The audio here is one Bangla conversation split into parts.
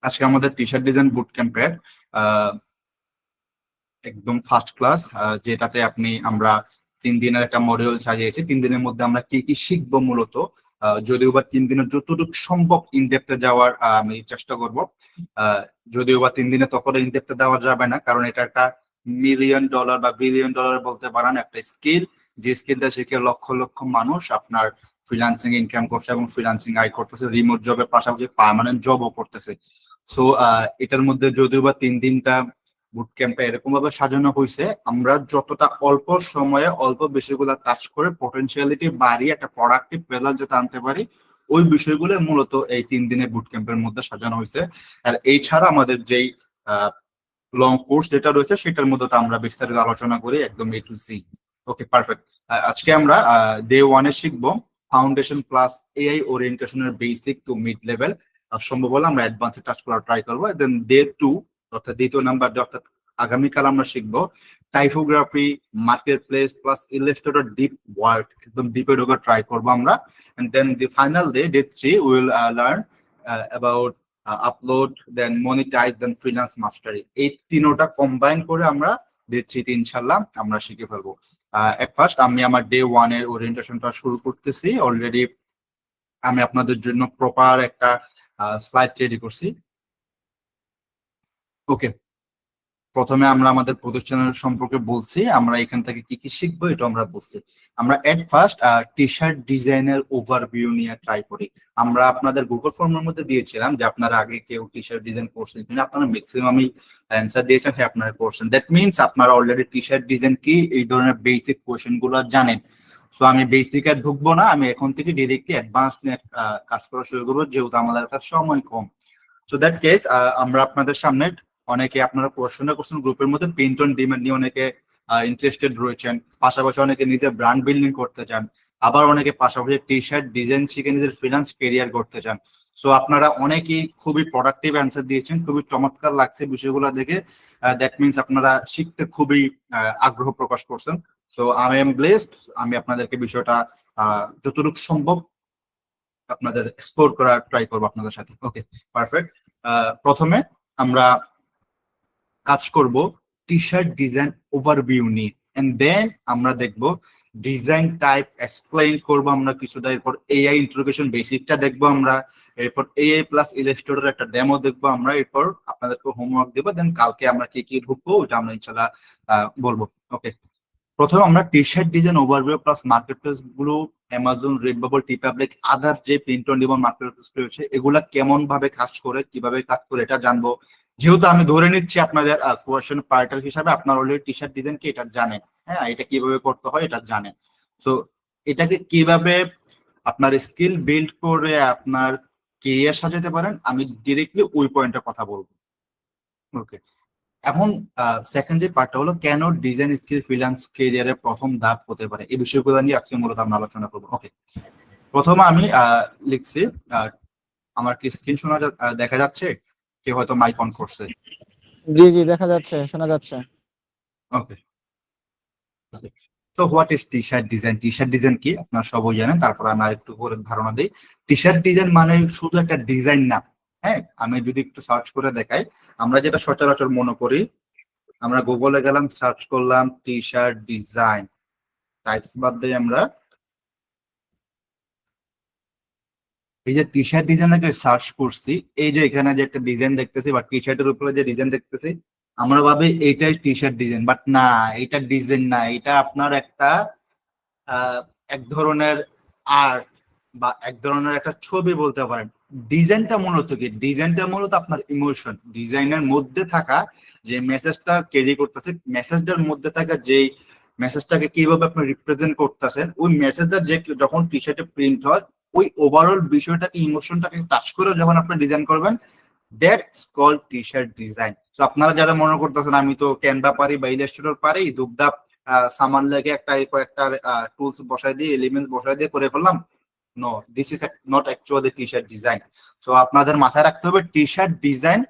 আজকে আমাদের টি শার্ট ডিজাইন বুট ক্যাম্পের একদম ফার্স্ট ক্লাস, যেটাতে আমরা 3 দিনের একটা মডিউল সাজিয়েছি। 3 দিনের মধ্যে আমরা কি কি শিখবো মূলত, যদিও বা 3 দিনের যতটুকু সম্ভব ইনডেপথে যাওয়ার আমি চেষ্টা করব। যদিও বা 3 দিনে তখন ইনডেপথে দেওয়া যাবে না, কারণ এটা একটা $1,000,000 বা $1,000,000,000 বলতে পারেন একটা স্কিল, যে স্কিলটা শিখে লক্ষ লক্ষ মানুষ আপনার ফ্রিল্যান্সিং ইনকাম করছে এবং ফ্রিল্যান্সিং আয় করতেছে, রিমোট জবের পাশাপাশি পার্মানেন্ট জবও করতেছে। সো এটার মধ্যে যদিও বা 3 দিনটা বুট ক্যাম্পে এরকম ভাবে সাজানো হয়েছে, আমরা যতটা অল্প সময়ে অল্প বিষয়গুলো টাচ করে পটেনশিয়ালিটি বাড়িয়ে একটা প্রোডাক্টিভ রেজাল্ট যাতে আনতে পারি, ওই বিষয়গুলো মূলত এই 3 দিনের বুট ক্যাম্পের মধ্যে সাজানো হয়েছে। আর এই ছাড়া আমাদের যেই লং কোর্স যেটা রয়েছে সেটার মধ্যে তো আমরা বিস্তারিত আলোচনা করি একদম A to Z। Okay, perfect. আজকে আমরা ডে 1-এ শিখবো ফাউন্ডেশন প্লাস এআই ওরিয়েন্টেশনের বেসিক টু মিড লেভেল। সম্ভব হলে আমরা অ্যাডভান্সে টাচ করার ট্রাই করবো। দেন ডে 2 অর্থাৎ দ্বিতীয় নাম্বার ডে, অর্থাৎ আগামীকাল আমরা শিখবো typography, market place plus illustrator deep work, একদম ডিপে ঢোকার ট্রাই করবো আমরা। And then the final day, day 3, will learn about upload, then monetise, then freelance mastery. এই তিনোটা কম্বাইন করে আমরা ডে 3-তে ইনশাল্লাহ আমরা শিখে ফেলবো। এট ফার্স্ট আমি আমার ডে 1-এর ওরিয়েন্টেশনটা শুরু করতেছি। অলরেডি আমি আপনাদের জন্য প্রপার একটা স্লাইড রেডি করছি। ওকে, প্রথমে আমরা আমাদের প্রতিষ্ঠানের সম্পর্কে বলছি, আমরা এখান থেকে কি কি শিখবো এটা আমরা বলছি। আমরা এট ফার্স্ট টি শার্ট ডিজাইনের ওভারভিউ নিয়ে ট্রাই করি। আমরা আপনাদের গুগল ফর্মের মধ্যে দিয়েছিলাম যে আপনারা আগে কেউ টি শার্ট ডিজাইন করছেন কিনা, আপনারা ম্যাক্সিমামই অ্যান্সার দিয়েছেন হ্যাঁ আপনারা করছেন। দ্যাট মিনস আপনারা অলরেডি টি শার্ট ডিজাইন কি এই ধরনের বেসিক কোয়েশ্চেন গুলো জানেন। তো আমি বেসিকে ঢুকবো না, আমি এখন থেকে ডিরেক্টলি অ্যাডভান্স নিয়ে কাজ করা শুরু করবো, যেহেতু আমাদের কাছে সময় কম। সো দ্যাট কেস আমরা আপনাদের সামনে, অনেকে আপনারা পড়াশোনা করছেন গ্রুপের মধ্যে প্রিন্ট অন ডিমান্ড নিয়ে অনেকে ইন্টারেস্টেড রয়েছেন, পাশাপাশি অনেকে নিজের ব্র্যান্ড বিল্ডিং করতে চান, আবার অনেকে পাশাপাশি টি শার্ট ডিজাইন শিখে নিজের ফ্রিল্যান্স কেরিয়ার করতে চান। সো আপনারা অনেকেই খুবই প্রোডাক্টিভ অ্যান্সার দিয়েছেন, খুবই চমৎকার লাগছে বিষয়গুলো দেখে। দ্যাট মিনস আপনারা শিখতে খুবই আগ্রহ প্রকাশ করছেন। তো আই এম ব্লেসড, আমি আপনাদেরকে বিষয়টা যতটুকু সম্ভব আপনাদের এক্সপ্লোর করার ট্রাই করবো আপনাদের সাথে। ওকে, পারফেক্ট। প্রথমে আমরা কাজ করব টি শার্ট ডিজাইন ওভারভিউ নিয়ে, এন্ড দেন আমরা দেখব ডিজাইন টাইপ এক্সপ্লেইন করব আমরা কিছুটা, এরপর এআই ইন্ট্রোডাকশন বেসিকটা দেখবো আমরা, এরপর এআই প্লাস ইলাস্ট্রেটর একটা ডেমো দেখবো আমরা, এরপর আপনাদেরকে হোমওয়ার্ক দেবো, দেন কালকে আমরা কি কি ঢুকবো ওটা আমরা ইনশাআল্লাহ বলবো। ওকে, প্রথমে আমরা টি shirt design overview plus market place গুলো, অ্যামাজন, রেডবাবল, টিপাবলিক, আদার যে print on demand market place রয়েছে এগুলা কেমন ভাবে কাজ করে, কিভাবে কাজ করে এটা জানবো। যেহেতু আমি ধরে নিচ্ছি আপনাদের কোয়েশ্চেন পার্টার হিসাবে আপনার অলরেডি টি শার্ট ডিজাইন কি এটা জানেন, হ্যাঁ এটা কিভাবে করতে হয় এটা জানেন। সো এটাকে কিভাবে আপনার স্কিল বিল্ড করে আপনার কেরিয়ার সাজাতে পারেন, আমি ডিরেক্টলি ওই পয়েন্টে কথা বলবো। ওকে, এখন সেকেন্ড যে পার্টটা হলো কেন ডিজাইন স্কিল ফ্রিল্যান্স কেরিয়ারের প্রথম ধাপ হতে পারে, এই বিষয়গুলো নিয়ে আজকে মূলত আমরা আলোচনা করবো। ওকে, প্রথমে আমি লিখছি, আমার কি স্ক্রিন শোনা দেখা যাচ্ছে? কেউ হয়তো মাইক অন করছে। জি জি দেখা যাচ্ছে, শোনা যাচ্ছে। ওকে, তো what is T shirt design? T shirt design কি আপনারা সবাই জানেন, তারপর আমি আরেকটু করে ধারণা দিই। টি শার্ট ডিজাইন মানে শুধু একটা ডিজাইন না, হ্যাঁ আমি যদি একটু সার্চ করে দেখাই, আমরা যেটা সচরাচর মনে করি, আমরা গুগলে গেলাম, সার্চ করলাম টি শার্ট ডিজাইন, টাইপস বাদ দিয়ে আমরা এই যে টি শার্ট ডিজাইনটাকে সার্চ করছি, এই যে এখানে যে একটা ডিজাইন দেখতেছি বা টি শার্টের উপরে যে ডিজাইন দেখতেছি, আমরা ভাবি এইটাই টি শার্ট ডিজাইন, বাট না, এটা ডিজাইন না, এটা আপনার একটা এক ধরনের আর্ট বা এক ধরনের একটা ছবি বলতে পারেন। ডিজাইনটা মূলত কি? ডিজাইনটা মূলত আপনার ইমোশন, ডিজাইনের মধ্যে থাকা যে মেসেজটা ক্যারি করতেছে, মেসেজটার মধ্যে থাকা যে মেসেজটাকে কিভাবে আপনি রিপ্রেজেন্ট করতেছেন, ওই মেসেজটা যে যখন টি শার্টে প্রিন্ট হয়, ওই ওভারঅল বিষয়টাকে, ইমোশনটাকে টাচ করে যখন আপনি ডিজাইন করবেন, that's called T shirt design. তো আপনারা যারা মনে করতেছেন আমি তো ক্যানভা পারি বা ইলাস্ট্রেটর পারি, দুবদাপ সামান লেগে একটা কয়েকটা টুলস বসাই দিয়ে, এলিমেন্টস বসাই দিয়ে করে ফেললাম, no, this is not actually T shirt design. তো আপনাদের মাথায় রাখতে হবে টি শার্ট ডিজাইন,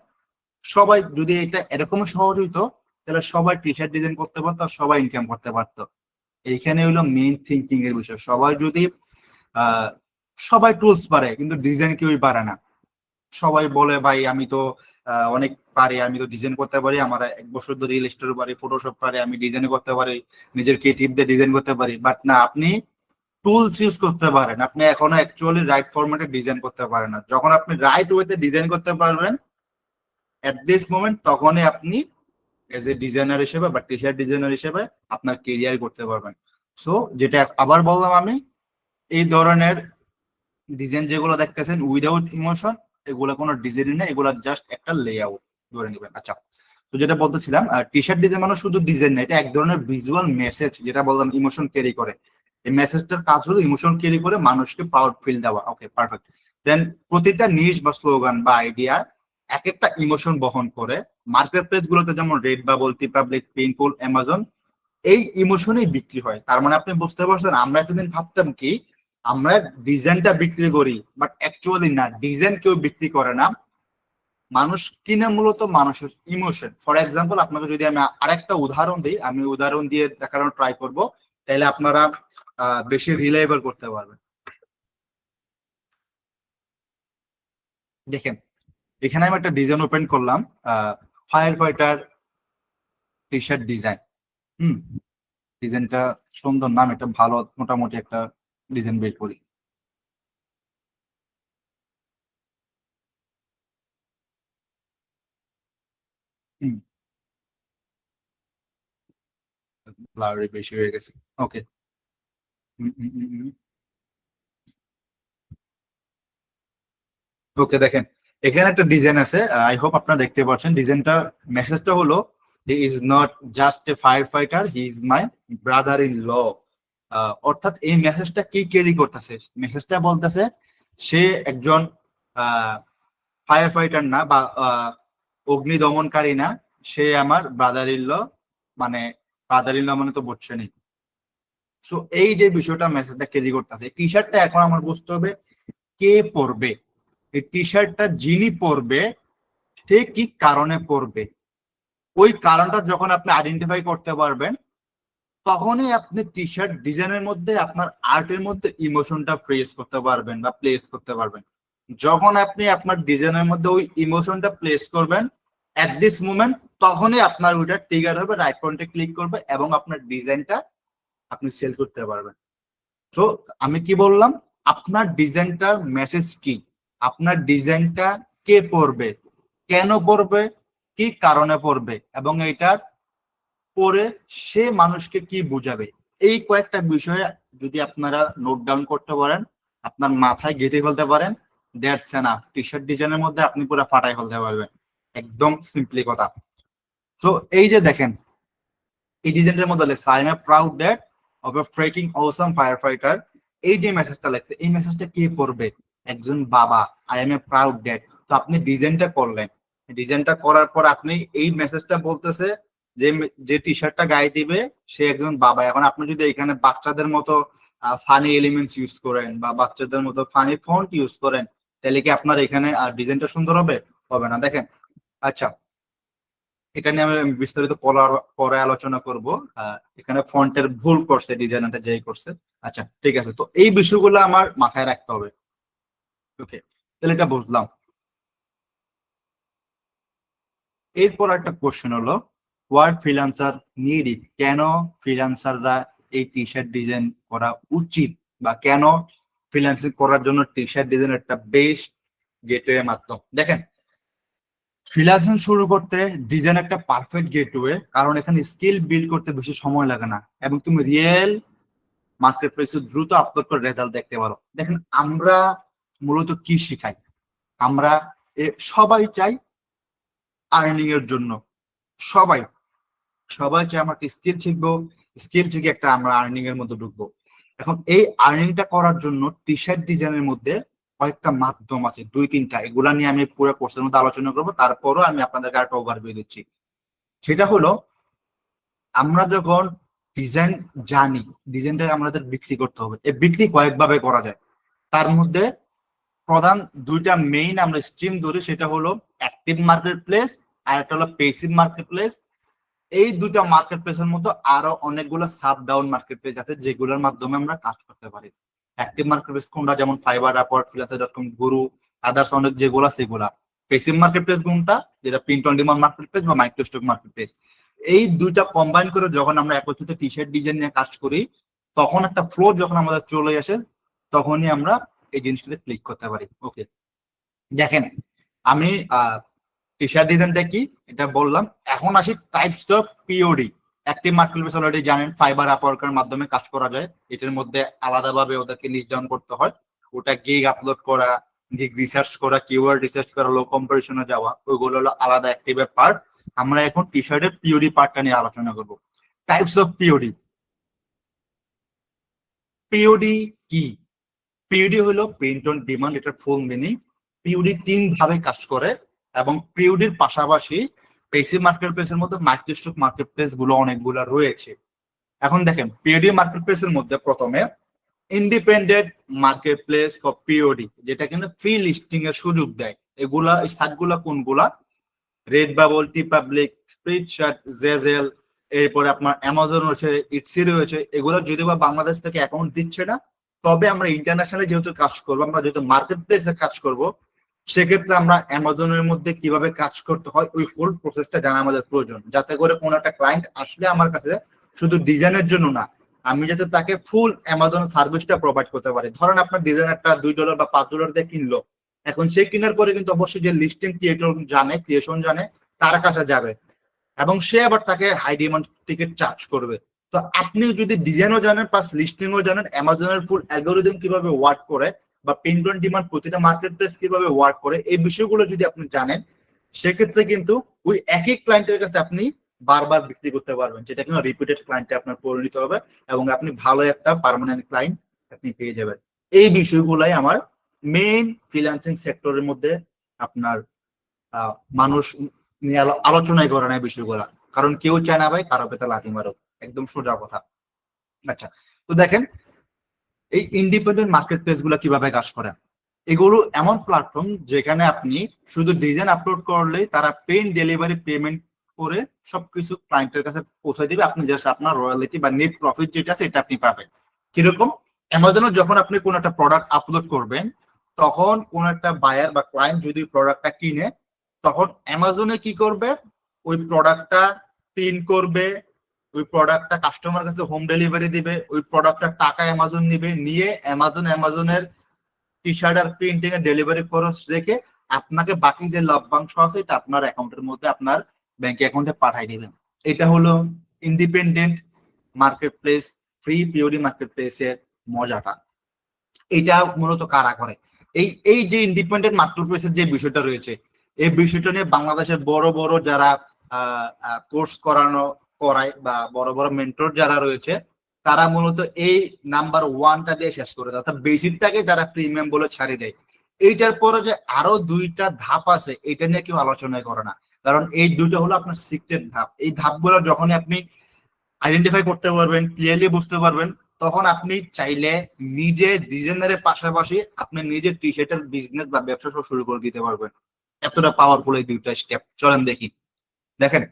সবাই যদি এটা এরকম সহজ হইতো তাহলে সবাই টি শার্ট ডিজাইন করতে পারতো আর সবাই ইনকাম করতে পারতো। এইখানে হইলো মেইন থিঙ্কিং এর বিষয়। সবাই যদি সবাই টুলস পারে কিন্তু ডিজাইন কেউই পারে না, সবাই বলে ভাই আমি তো অনেক পারি, আমি তো ডিজাইন করতে পারি, আমার 1 বছর ধরে ইলাস্ট্রেটর পারি, ফটোশপ পারি, আমি ডিজাইন করতে পারি, নিজের ক্রিয়েটিভ দিয়ে ডিজাইন করতে পারি। বাট না, আপনি টুলস ইউজ করতে পারেন, আপনি এখনো অ্যাকচুয়ালি রাইট ফরম্যাটে ডিজাইন করতে পারেন না। যখন আপনি রাইট ওয়েতে ডিজাইন করতে পারবেন এট দিস মোমেন্ট, তখনই আপনি এজ এ ডিজাইনার হিসেবে বা টি শার্ট ডিজাইনার হিসেবে আপনার কেরিয়ার করতে পারবেন। সো যেটা আবার বললাম আমি, এই ধরনের ডিজাইন যেগুলো দেখতেছেন উইদাউট ইমোশন, এগুলো কোনো ডিজাইন না, এগুলো জাস্ট একটা লেআউট ধরে নেবেন। আচ্ছা, তো যেটা বলতেছিলাম, টি শার্ট ডিজাইন মানে শুধু ডিজাইন না, এটা এক ধরনের ভিজুয়াল মেসেজ, যেটা বললাম ইমোশন ক্যারি করে। এই মেসেজটার কাজ হলো ইমোশন ক্যারি করে মানুষকে প্রাউড ফিল দেওয়া। ওকে, পারফেক্ট। দেন প্রতিটা নিউজ বা স্লোগান বা আইডিয়া এক একটা ইমোশন বহন করে। মার্কেট প্লেস গুলোতে যেমন রেড বাবল, টিপাবলিক, পেইনফুল, অ্যামাজন, এই ইমোশনেই বিক্রি হয়। তার মানে আপনি বুঝতে পারছেন, আমরা এতদিন ভাবতাম কি আমরা ডিজাইনটা বিক্রি করি, বাট অ্যাকচুয়ালি না, ডিজাইন কেউ বিক্রি করে না, মানুষ কিনে মূলত মানুষের ইমোশন। ফর এক্সাম্পল, আপনাকে যদি আমি আরেকটা উদাহরণ দিই, আমি উদাহরণ দিয়ে দেখানোর ট্রাই করব, তাহলে আপনারা বেশি রিলায়েবল করতে পারবেন। দেখেন, এখানে আমি একটা ডিজাইন ওপেন করলাম, ফায়ার ফাইটার টি শার্ট ডিজাইন। ডিজাইনটা সুন্দর, নাম এটা ভালো, মোটামুটি একটা ডিজাইন বের করি। ব্লারি বেশি হয়ে গেছে। ওকে, ওকে, দেখেন এখানে একটা ডিজাইন আছে, আই হোপ আপনারা দেখতে পাচ্ছেন। ডিজাইনটা মেসেজটা হলো, he is not just a firefighter, he is my brother in law. অর্থাৎ এই মেসেজটা কি ক্যারি করতেছে, মেসেজটা বলতেছে সে একজন ফায়ার ফাইটার না বা অগ্নি দমনকারী না, সে আমার ব্রাদার ইন ল। মানে ব্রাদার ইন ল মানে তো বুঝছেনই। সো এই যে বিষয়টা মেসেজটা ক্যারি করতেছে, টি শার্টটা এখন আমার বুঝতে হবে কে পরবে। এই টি শার্টটা যিনি পরবে সে কি কারণে পরবে, ওই কারণটা যখন আপনি আইডেন্টিফাই করতে পারবেন, তখনই আপনি টি শার্ট ডিজাইনের মধ্যে আপনার আর্টের মধ্যে ইমোশনটা প্লেস করতে পারবেন বা প্লেস করতে পারবেন। যখন আপনি আপনার ডিজাইনের মধ্যে ওই ইমোশনটা প্লেস করবেন এট দিস মোমেন্ট, তখনই আপনার ওইটা ট্রিগার হবে, রাইট পয়েন্টে ক্লিক করবে এবং আপনার ডিজাইনটা আপনি সেল করতে পারবেন। তো আমি কি বললাম, আপনার ডিজাইনটার মেসেজ কি, আপনার ডিজাইনটা কে পড়বে, কেন পড়বে, কি কারণে পড়বে, এবং এটার পরে সে মানুষকে কি বুঝাবে, এই কয়েকটা বিষয়ে যদি আপনারা নোট ডাউন করতে পারেন, আপনার মাথায় গেঁথে ফেলতে পারেন, দ্যাটস এনাফ। টি শার্ট ডিজাইনের মধ্যে আপনি পুরো ফাটাই ফেলতে পারবেন, একদম সিম্পলি কথা। তো এই যে দেখেন, এই ডিজাইনের মধ্যে লেখছে I am a proud dad of a freaking awesome fire fighter. এই যে মেসেজটা লেখছে, এই মেসেজটা কে পড়বে, একজন বাবা। I am a proud dad. তো আপনি ডিজাইনটা করলেন, ডিজাইনটা করার পর আপনি এই মেসেজটা বলতেছে যে যে টি শার্টটা গায়ে দিবে সে একজন বাবা। এখন আপনি যদি এখানে বাচ্চাদের মতো ফানি এলিমেন্টস ইউজ করেন বা বাচ্চাদের মতো ফানি ফন্ট ইউজ করেন, তাহলে কি আপনার এখানে ডিজাইনটা সুন্দর হবে? হবে না। দেখেন, আচ্ছা, এটা নিয়ে আমি বিস্তারিত পরে আলোচনা করব। এখানে ফন্টের ভুল করছে ডিজাইনারটা, যেই করছে। আচ্ছা, ঠিক আছে, তো এই বিষয়গুলো আমার মাথায় রাখতে হবে। ওকে, তাহলে এটা বুঝলাম। এরপর একটা কোশ্চেন হলো, হোয়াট ফ্রিল্যান্সার নিড ইট, কেন ফ্রিল্যান্সাররা এই টি শার্ট ডিজাইন করা উচিত, বা কেন ফ্রিল্যান্সিং করার জন্য টি শার্ট ডিজাইন একটা বেস্ট গেটওয়ে মাধ্যম। দেখেন, ফ্রিল্যান্সিং শুরু করতে ডিজাইন একটা পারফেক্ট গেটওয়ে, কারণ এখানে স্কিল বিল্ড করতে বেশি সময় লাগে না এবং তুমি রিয়েল মার্কেট প্লেসে দ্রুত আপলোড করে রেজাল্ট দেখতে পারো। দেখেন, আমরা মূলত কি শিখাই, আমরা সবাই চাই আর্নিং এর জন্য, সবাই সবাই চাই আমরা স্কিল শিখবো, স্কিল শিখে একটা আমরা আর্নিং এর মধ্যে ঢুকবো। এখন এই আর্নিংটা করার জন্য টি শার্ট ডিজাইনের মধ্যে কয়েকটা মাধ্যম আছে, 2-3টা। এগুলা নিয়ে আমি পুরো কোর্সের মধ্যে আলোচনা করবো, তারপরও আমি আপনাদেরকে একটা ওভারভিউ দিচ্ছি। সেটা হলো, আমরা যখন ডিজাইন জানি, ডিজাইনটা আমাদের বিক্রি করতে হবে। এই বিক্রি কয়েকভাবে করা যায়, তার মধ্যে প্রধান 2টা মেইন আমরা স্ট্রিম ধরি, সেটা হলো অ্যাক্টিভ মার্কেট প্লেস আর একটা হলো পেসিভ মার্কেট প্লেস। এই 2টা মার্কেট প্লেসের মধ্যে আরো অনেকগুলো সাব ডাউন মার্কেট প্লেস আছে যেগুলোর মাধ্যমে আমরা কাজ করতে পারি। অ্যাক্টিভ মার্কেট প্লেস কোনটা, যেমন ফাইবার, আপওয়ার্ক, ফ্রিল্যান্সার.কম, গুরু, আদার্স অনেক যেগুলা সেগুলা। পেসিভ মার্কেট প্লেস কোনটা, যেটা print on demand market place বা মাইক্রো স্টক মার্কেট প্লেস। এই দুইটা কম্বাইন করে যখন আমরা একত্রিত টি শার্ট ডিজাইন নিয়ে কাজ করি, তখন একটা ফ্লো যখন আমাদের চলে আসে, তখনই আমরা এই জিনিসটাতে ক্লিক করতে পারি। ওকে, দেখেন আমি টি শার্ট ডিজাইনটা কি এটা বললাম। এখন আসি types of POD. Active market place already জানেন, ফাইবার আপওয়ার্কের মাধ্যমে কাজ করা যায়। এটার মধ্যে আলাদাভাবে ওদেরকে লিস্ট ডাউন করতে হয়, ওটা গিগ আপলোড করা, গিগ রিসার্চ করা, কিওয়ার্ড রিসার্চ করা, লো কম্পারিশনে যাওয়া, ওইগুলো হলো আলাদা অ্যাক্টিভের পার্ট। আমরা এখন টি শার্টের পিওডি পার্টটা নিয়ে আলোচনা করব। Types of POD. পিওডি কি? পিওডি হলো প্রিন্ট অন ডিমান্ড, এটার ফুল মিনিং। পিওডি 3 ভাবে কাজ করে এবং পিওডির পাশাপাশি পেসিভ মার্কেট প্লেসের মধ্যে মাইক্রো স্টক মার্কেট প্লেস গুলো অনেকগুলো রয়েছে। এখন দেখেন পিওডি মার্কেট প্লেসের মধ্যে প্রথমে independent market place for POD, যেটা কিন্তু ফ্রি লিস্টিং এর সুযোগ দেয়। এগুলা এই সাইটগুলা কোনগুলা? রেড বাবল, টি পাবলিক, স্প্রিটশট, জেজেল, এরপরে আপনার অ্যামাজন রয়েছে, ইটসি রয়েছে। এগুলো যদিও বা বাংলাদেশ থেকে অ্যাকাউন্ট দিচ্ছে না, তবে আমরা ইন্টারন্যাশনালি যেহেতু কাজ করবো, আমরা যেহেতু মার্কেট প্লেসে কাজ করব, সেক্ষেত্রে আমরা অ্যামাজনের মধ্যে কিভাবে কাজ করতে হয় ওই ফুল প্রসেসটা জানা আমাদের প্রয়োজন, যাতে করে কোনো একটা ক্লায়েন্ট আসলে আমার কাছে শুধু ডিজাইনের জন্য না, আমি যাতে তাকে ফুল অ্যামাজন সার্ভিসটা প্রোভাইড করতে পারি। ধরেন আপনার ডিজাইনারটা $2 বা $5 দিয়ে কিনলো, এখন সে কেনার পরে কিন্তু অবশ্যই যে লিস্টিং ক্রিয়েশন জানে তার কাছে যাবে এবং সে আবার তাকে হাই ডিমান্ড টিকিট চার্জ করবে। তো আপনি যদি ডিজাইনও জানেন প্লাস লিস্টিংও জানেন, অ্যামাজনের ফুল অ্যালগরিদম কিভাবে ওয়ার্ক করে বা প্রিন্ট অন ডিমান্ড প্রতিটা মার্কেট প্লেস কিভাবে ওয়ার্ক করে, এই বিষয়গুলো যদি আপনি জানেন, সেক্ষেত্রে কিন্তু ওই একই ক্লায়েন্টের কাছে আপনি বারবার বিক্রি করতে পারবেন, যেটা কিন্তু রিপিটেড ক্লায়েন্টে আপনার পরিণত হবে এবং আপনি ভালো একটা পার্মানেন্ট ক্লায়েন্ট আপনি পেয়ে যাবেন। এই বিষয়গুলাই আমার মেইন ফ্রিল্যান্সিং সেক্টরের মধ্যে আপনার মানুষ নিয়ে আলোচনাই করে না এই বিষয়গুলা, কারণ কেউ চায় না ভাই কারো পেতে লাথি মারো, একদম সোজা কথা। আচ্ছা, তো দেখেন এই ইন্ডিপেন্ডেন্ট মার্কেট প্লেস গুলা কিভাবে কাজ করে। এগুলো এমন প্ল্যাটফর্ম যেখানে আপনি শুধু ডিজাইন আপলোড করলেই তারা পেন ডেলিভারি পেমেন্ট করে সবকিছু ক্লায়েন্টের কাছে পৌঁছে দিবে, আপনি জাস্ট আপনার রয়্যালিটি বা নেট প্রফিট যেটা আছে এটা আপনি পাবেন। কিরকম? অ্যামাজনে যখন আপনি কোনো একটা প্রোডাক্ট আপলোড করবেন, তখন কোন একটা বায়ার বা ক্লায়েন্ট যদি প্রোডাক্টটা কিনে, তখন অ্যামাজনে কি করবে, ওই প্রোডাক্টটা প্রিন্ট করবে, ওই প্রোডাক্টটা কাস্টমার কাছে হোম ডেলিভারি দিবে, ওই প্রোডাক্টটার টাকা অ্যামাজন নিবে, নিয়ে অ্যামাজনের টি শার্ট আর প্রিন্টিং এর ডেলিভারি খরচ রেখে আপনাকে বাকি যে লভ্যাংশ আছে এটা আপনার অ্যাকাউন্টের মধ্যে আপনার ব্যাংক অ্যাকাউন্টে পাঠিয়ে দিবেন। এটা হলো independent market place, free POD market প্লেসের মজাটা। এটা মূলত কারা করে? এই যে ইন্ডিপেন্ডেন্ট মার্কেট প্লেসের যে বিষয়টা রয়েছে, এই বিষয়টা নিয়ে বাংলাদেশের বড় বড় যারা কোর্স করায় বা বড় বড় মেন্টর যারা রয়েছে, তারা মূলত এই নাম্বার 1টা দিয়ে শেষ করে দেয়, অর্থাৎ বেসিকটাকে তারা প্রিমিয়াম বলে ছাড়িয়ে দেয়। এইটার পরে যে আরো 2টা ধাপ আছে, এটা নিয়ে কেউ আলোচনা করে না, কারণ এই 2টা হলো আপনার সিক্রেট ধাপ। এই ধাপগুলো যখনই আপনি আইডেন্টিফাই করতে পারবেন, ক্লিয়ারলি বুঝতে পারবেন, তখন আপনি চাইলে নিজে ডিজাইনারের পাশাপাশি আপনি নিজে টি শার্টের বিজনেস বা ব্যবসা শুরু করে দিতে পারবেন। এতটা পাওয়ারফুল এই 2টা স্টেপ। চলেন দেখি। দেখেন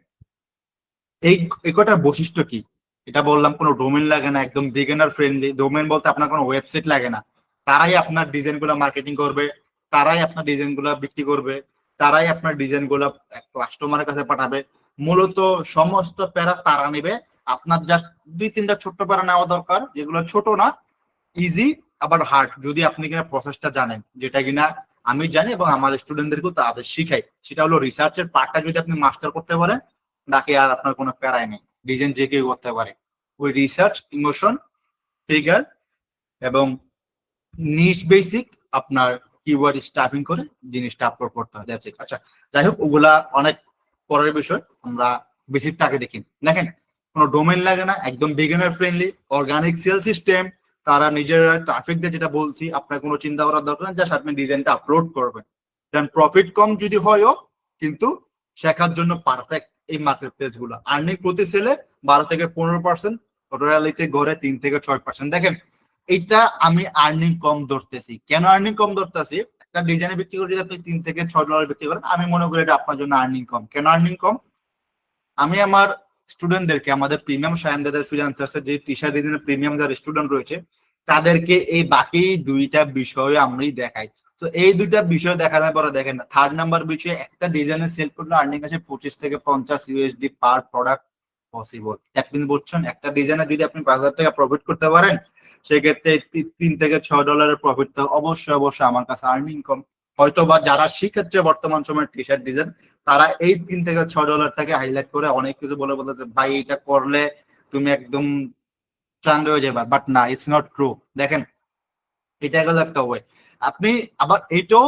এই কটার বৈশিষ্ট্য কি। এটা বললাম, কোনো ডোমেন লাগে না, একদম বিগিনার ফ্রেন্ডলি। ডোমেন বলতে আপনার কোনো ওয়েবসাইট লাগে না, তারাই আপনার ডিজাইন গুলা মার্কেটিং করবে, তারাই আপনার ডিজাইন গুলা বিক্রি করবে, তারাই আপনার ডিজাইন গুলা কাস্টমারের কাছে পাঠাবে। মূলত সমস্ত প্যারা তারা নেবে, আপনার জাস্ট 2-3টা ছোট্ট প্যারা নেওয়া দরকার, যেগুলো ছোট না, ইজি আবার হার্ড, যদি আপনি কিনা প্রসেসটা জানেন, যেটা কিনা আমি জানি এবং আমাদের স্টুডেন্টদেরকেও তাদের শিখাই। সেটা হলো রিসার্চের পার্টটা যদি আপনি মাস্টার করতে পারেন, বাকি আর আপনার কোনো প্যারাই নেই, ডিজাইন যে কেউ করতে পারে। ওই রিসার্চ, ইমোশন, ফিগার এবং নিশ বেসিক আপনার কিওয়ার্ড স্টাফিং করে জিনিসটা আপলোড করতে হয়। That's it. আচ্ছা, যাই হোক, ওগুলা অনেক পরের বিষয়, আমরা বেসিকটাকে দেখি। দেখেন কোনো ডোমেন লাগে না, একদম beginner friendly, organic sale system, তারা নিজেরা ট্রাফিক দিয়ে, যেটা বলছি, আপনার কোনো চিন্তা করার দরকার নেই, জাস্ট আপনি ডিজাইনটা আপলোড করবেন। দেন প্রফিট কম যদি হয়ও, কিন্তু শেখার জন্য পারফেক্ট এই মার্কেট প্লেস গুলো। আর্নিং প্রতি সেলে 12 থেকে 15%, রয়্যালিটি গড়ে 3 থেকে 6%। দেখেন এটা আমি আর্নিং কম ধরতেছি। কেন আর্নিং কম ধরতেছি? একটা ডিজাইনে বিক্রি করে যদি আপনি $3 থেকে $6 বিক্রি করেন, আমি মনে করি এটা আপনার জন্য আর্নিং কম। কেন আর্নিং কম? আমি আমার স্টুডেন্টদেরকে, আমাদের প্রিমিয়াম শায়ানদাদের ফ্রিল্যান্সার্সের যে টি শার্ট ডিজাইনের প্রিমিয়াম যারা স্টুডেন্ট রয়েছে, তাদেরকে এই বাকি 2টা বিষয় আমি দেখাই। তো এই দুইটা বিষয় দেখানোর পরে দেখেন থার্ড নাম্বার বিষয়ে একটা ডিজাইনের সেল করলে আর্নিং আছে 25 থেকে 50 ইউএসডি পার প্রোডাক্ট পসিবল। আপনি বলছেন একটা ডিজাইনে যদি আপনি 5,000 টাকা প্রফিট করতে পারেন, সেক্ষেত্রে 3 থেকে $6 প্রফিট, তো অবশ্যই অবশ্যই আমার কাছে আর্নিং কম। হয়তো বা যারা শিখাচ্ছে বর্তমান সময় টি শার্ট ডিজাইন, তারা এই $3 থেকে $6 হাইলাইট করে অনেক কিছু বলে বলতেছে ভাই এটা করলে তুমি একদম চাঙ্গা হয়ে যাবে, বাট না, ইটস নট ট্রু। দেখেন এটা গেল একটা ওয়ে। আপনি আবার এইটাও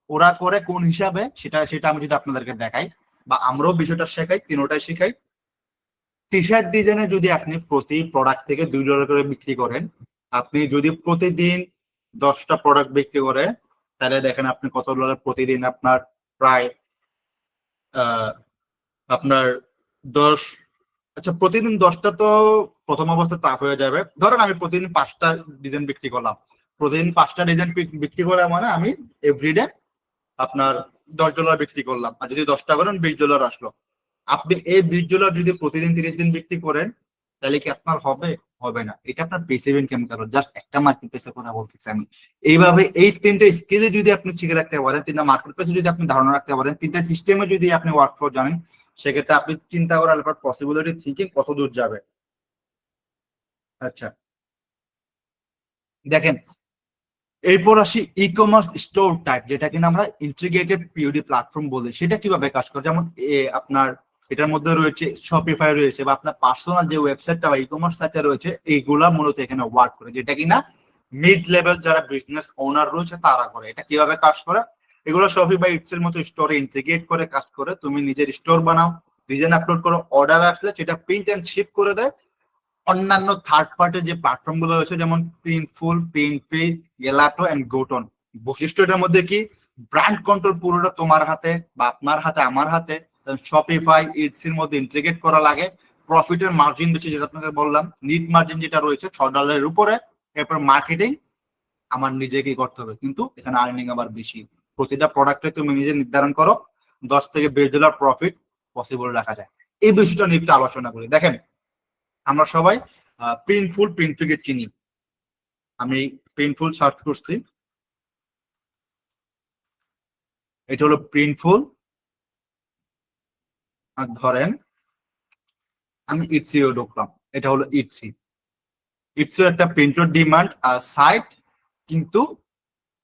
ওরা করে কোন হিসাবে, সেটা সেটা আমি যদি আপনাদেরকে দেখাই বা আমরাও বিষয়টা শেখাই, তিনোটাই শেখাই। টি শার্ট ডিজাইনে যদি আপনি প্রতি প্রোডাক্ট থেকে $2 করে বিক্রি করেন, আপনি যদি প্রতিদিন 10টা প্রোডাক্ট বিক্রি করে, তাহলে দেখেন আপনি কত ডলার প্রতিদিন আপনার প্রায় আপনার 10, আচ্ছা প্রতিদিন 10টা তো প্রথম অবস্থা টাফ হয়ে যাবে। ধরেন আমি প্রতিদিন 5টা ডিজাইন বিক্রি করলাম, প্রতিদিন 5টা ডিজাইন বিক্রি করা মানে আমি এভরিডে আপনার $10 বিক্রি করলাম, আর যদি 10টা করেন $20 আসলো। আপনি এই $20 যদি প্রতিদিন 30 দিন বিক্রি করেন, তাহলে কি আপনার হবে? হবে না। এটা আপনার পেসিভ ইনকাম কারণ, জাস্ট একটা মার্কেট প্লেসের কথা বলতেছি আমি। এইভাবে এই 3টে স্কিলে যদি আপনি শিখে রাখতে পারেন, 3টা মার্কেট প্লেসে যদি আপনি ধারণা রাখতে পারেন, 3টা সিস্টেমে যদি আপনি ওয়ার্ক ফ্লো জানেন, সেক্ষেত্রে আপনি চিন্তা করার পসিবিলিটি থিঙ্কিং কত দূর যাবে। আচ্ছা দেখেন, এরপর আসি ই কমার্স স্টোর টাইপ, যেটা কিনা আমরা ইন্টিগ্রেটেড পিওডি প্ল্যাটফর্ম বলি। সেটা কিভাবে কাজ করে? যেমন আপনার এটার মধ্যে রয়েছে শপিফাই রয়েছে, বা আপনার পার্সোনাল যে ওয়েবসাইটটা বা ই কমার্স সাইটটা রয়েছে, এইগুলা মূলত এখানে ওয়ার্ক করে, যেটা কিনা মিড লেভেল যারা বিজনেস ওনার রয়েছে তারা করে। এটা কিভাবে কাজ করে? এগুলো শপিফাই ইটস এর মতো স্টোরে ইন্টিগ্রেট করে কাজ করে। তুমি নিজের স্টোর বানাও, ডিজাইন আপলোড করো, অর্ডার আসলে সেটা প্রিন্ট এন্ড শিপ করে দেয় অন্যান্য থার্ড পার্টির যে প্ল্যাটফর্ম গুলো রয়েছে, যেমন প্রিন্টফুল, প্রিন্টপে, গেলাটো এন্ড গোটন। বৈশিষ্ট্য এটার মধ্যে কি, ব্র্যান্ড কন্ট্রোল পুরোটা তোমার হাতে বা আপনার হাতে, আমার হাতে। শপিফাই ইটস এর মধ্যে ইন্টিগ্রেট করা লাগে। প্রফিটের মার্জিন রয়েছে, যেটা আপনাকে বললাম, নিট মার্জিন যেটা রয়েছে $6 উপরে। এরপর মার্কেটিং আমার নিজেকেই করতে হবে, কিন্তু এখানে আর্নিং আবার বেশি। প্রতিটা প্রোডাক্টে তুমি নিজে নির্ধারণ করো, $10 থেকে $20 প্রফিট পসিবল রাখা যায়। এই বিষয়টা নিয়ে একটু আলোচনা করি। দেখেন আমরা সবাই প্রিন্টফুল, প্রিন্টফুলকে চিনি। আমি প্রিন্টফুল সার্চ করছি, এটা হলো প্রিন্টফুল। আর ধরেন আমি ইটসিও ঢুকলাম, এটা হলো ইটসি। ইটসিও একটা প্রিন্টার ডিমান্ড সাইট, কিন্তু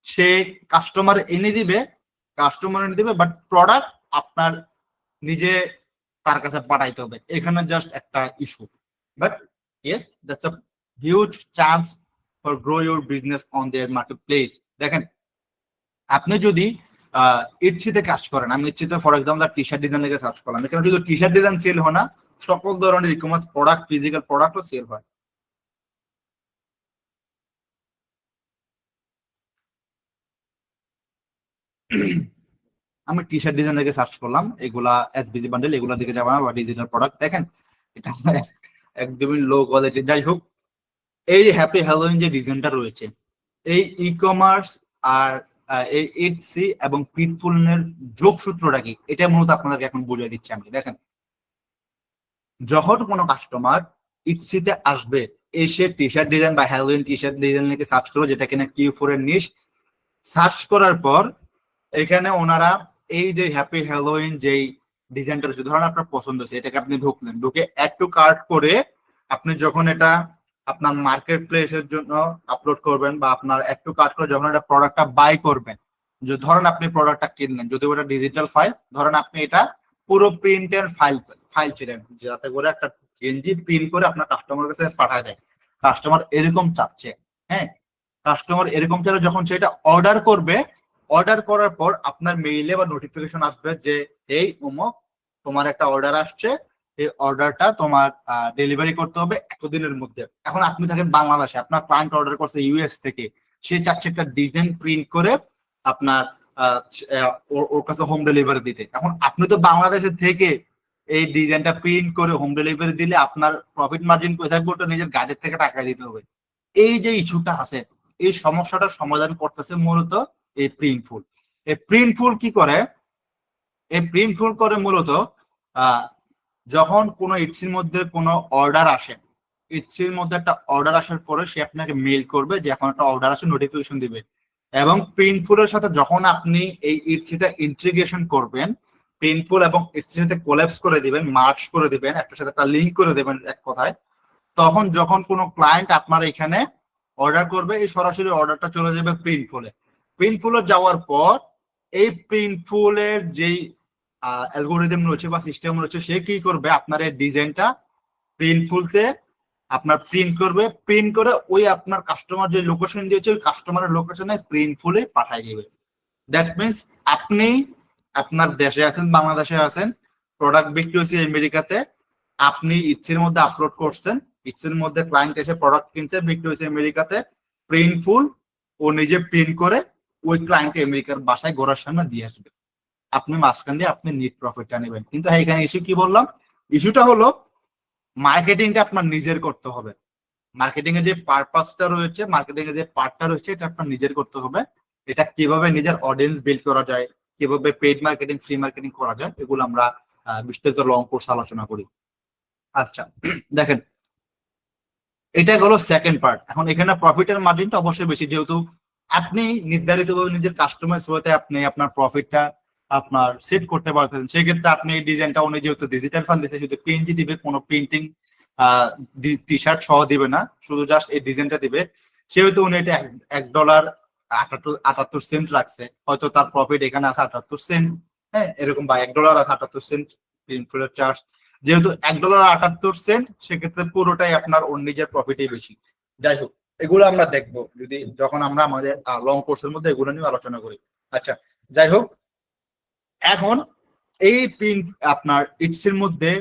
সে কাস্টমার এনে দিবে, বাট প্রোডাক্ট আপনার নিজে তার কাছে পাঠাইতে হবে। এখানে জাস্ট একটা issue, but yes that's a huge chance for grow your business on their market place. দেখেন আপনি যদি ইটসিতে কাজ করেন, আমি ইটসিতে for example T shirt design থেকে সার্চ করলাম, এখানে যদি টি শার্ট ডিজাইন সেল হয় না, সকল ধরনের ই কমার্স প্রোডাক্ট, ফিজিক্যাল প্রোডাক্টও সেল হয়। আমি টি শার্ট ডিজাইন থেকে সার্চ করলাম, এগুলা এসবিজি বান্ডেল, এগুলা দিকে যাবো না, বা ডিজিটাল প্রোডাক্ট। দেখেন এটা একদমই লো কোয়ালিটি। যাই হোক, এই হ্যাপি হ্যালোইন যে ডিজাইনটা রয়েছে, এই ই কমার্স আর এই ইটসি এবং প্রিন্টফুলের যোগসূত্রটা কি, এটা মূলত আপনাদেরকে এখন বুঝিয়ে দিচ্ছি আমি। দেখেন যখন কোনো কাস্টমার ইটসিতে আসবে, এসে টি শার্ট ডিজাইন বা হ্যালোইন টি শার্ট ডিজাইন লিখে সার্চ করো, যেটা কিনা Q4 এর নিশ, সার্চ করার পর এখানে ওনারা এই যে হ্যাপি হ্যালোইন যেই ডিজাইনটা রয়েছে, ধরেন আপনার পছন্দ হচ্ছে, এটাকে আপনি ঢুকলেন, ঢুকে অ্যাড টু কার্ট করে আপনি যখন এটা আপনার মার্কেট প্লেসের জন্য আপলোড করবেন, বা আপনার অ্যাড টু কার্ট করে যখন এটা প্রোডাক্টটা বাই করবেন, যে ধরেন আপনি প্রোডাক্টটা কিনলেন, যদি ওটা ডিজিটাল ফাইল, ধরেন আপনি এটা পুরো প্রিন্টের ফাইল ছিলেন, যাতে করে একটা গেঞ্জি প্রিন্ট করে আপনার কাস্টমার কাছে পাঠায় দেয়। কাস্টমার এরকম চাচ্ছে, হ্যাঁ, কাস্টমার এরকম চাইলে যখন সেটা অর্ডার করবে, অর্ডার করার পর আপনার মেইলে বা নোটিফিকেশন আসবে যে এই অমুক তোমার একটা অর্ডার আসছে, এই অর্ডারটা তোমার ডেলিভারি করতে হবে এতদিনের মধ্যে। এখন আপনি থাকেন বাংলাদেশে, আপনার ক্লায়েন্ট অর্ডার করছে ইউএস থেকে, সে চাচ্ছে একটা ডিজাইন প্রিন্ট করে আপনার ওর কাছে হোম ডেলিভারি দিতে। এখন আপনি তো বাংলাদেশের থেকে এই ডিজাইনটা প্রিন্ট করে হোম ডেলিভারি দিলে আপনার প্রফিট মার্জিন কোথায় থাকবে? ওটা নিজের গাড়ির থেকে টাকা দিতে হবে। এই যে ইস্যুটা আছে, এই সমস্যাটার সমাধান করতেছে মূলত এই প্রিন্টফুল। এই প্রিন্টফুল কি করে? এই প্রিন্টফুল করে মূলত যখন কোনো ইটসির মধ্যে কোনো অর্ডার আসে, ইটসির মধ্যে একটা অর্ডার আসার পরে সে আপনাকে মেইল করবে যে এখন একটা অর্ডার আসে, নোটিফিকেশন দিবে। এবং প্রিন্টফুলের সাথে যখন আপনি এই ইটসিটা ইন্টিগ্রেশন করবেন, প্রিন্টফুল এবং ইটসির সাথে কোল্যাপস করে দিবেন, মার্জ করে দিবেন, একটার সাথে একটা লিঙ্ক করে দেবেন এক কথায়, তখন যখন কোনো ক্লায়েন্ট আপনার এখানে অর্ডার করবে, এই সরাসরি অর্ডারটা চলে যাবে প্রিন্টফুলে। প্রিন্টফুলে যাওয়ার পর এই প্রিন্টফুলের যেই অ্যালগোরিদম রয়েছে বা সিস্টেম রয়েছে, সে কি করবে, আপনার এই ডিজাইনটা প্রিন্টফুলতে আপনার প্রিন্ট করবে, প্রিন্ট করে ওই আপনার কাস্টমার যে লোকেশন দিয়েছে ওই কাস্টমারের লোকেশনে প্রিন্টফুলে পাঠিয়ে দিবে। দ্যাট মিনস আপনি আপনার দেশে আছেন, বাংলাদেশে আছেন, প্রোডাক্ট বিক্রি হচ্ছে আমেরিকাতে, আপনি ইটসির মধ্যে আপলোড করছেন, ইটসির মধ্যে ক্লায়েন্ট এসে প্রোডাক্ট কিনছে, বিক্রি হচ্ছে আমেরিকাতে, প্রিন্টফুল ও নিজে প্রিন্ট করে ওই ক্লায়েন্ট আমেরিকার বাসায় ঘোরার সামনে দিয়ে আসবে। আপনি মাঝখান দিয়ে আপনি নেট প্রফিটটা নেবেন। কিন্তু এখানে ইস্যু কি বললাম, ইস্যুটা হলো মার্কেটিংটা আপনার নিজের করতে হবে। মার্কেটিং এর যে পারপাসটা রয়েছে, মার্কেটিং এর যে পার্টটা রয়েছে, এটা আপনার নিজের করতে হবে। এটা কিভাবে নিজের অডিয়েন্স বিল্ড করা যায়, কিভাবে পেইড মার্কেটিং, ফ্রি মার্কেটিং করা যায়, এগুলো আমরা বিস্তারিত লং কোর্স আলোচনা করি। আচ্ছা দেখেন, এটা হলো সেকেন্ড পার্ট। এখন এখানে প্রফিটের মার্জিনটা অবশ্যই বেশি, যেহেতু আপনি নির্ধারিতভাবে নিজের কাস্টমাইজ হতে আপনি আপনার প্রফিটটা আপনার সেট করতে পারতেন। সেক্ষেত্রে আপনি এই ডিজাইনটা উনি যেহেতু ডিজিটাল ফান্ড দিচ্ছে, শুধু পিএনজি দিবে, কোনো প্রিন্টিং টি শার্ট সহ দিবে না, শুধু জাস্ট এই ডিজাইনটা দিবে, সেহেতু উনি এটা $1.78 রাখছে, হয়তো তার প্রফিট এখানে আছে 78 সেন্ট, হ্যাঁ এরকম, বা $1 আছে 78 সেন্ট প্রিন্টফুলের চার্জ, যেহেতু $1.78, সেক্ষেত্রে পুরোটাই আপনার ওর নিজের প্রফিটই বেশি। যাই হোক, এগুলো আমরা দেখবো যদি যখন আমরা আমাদের লং কোর্সের মধ্যে এগুলো নিয়ে আলোচনা করি। আচ্ছা যাই হোক, এখন এই প্রিন্ট আপনার ইটসের মধ্যে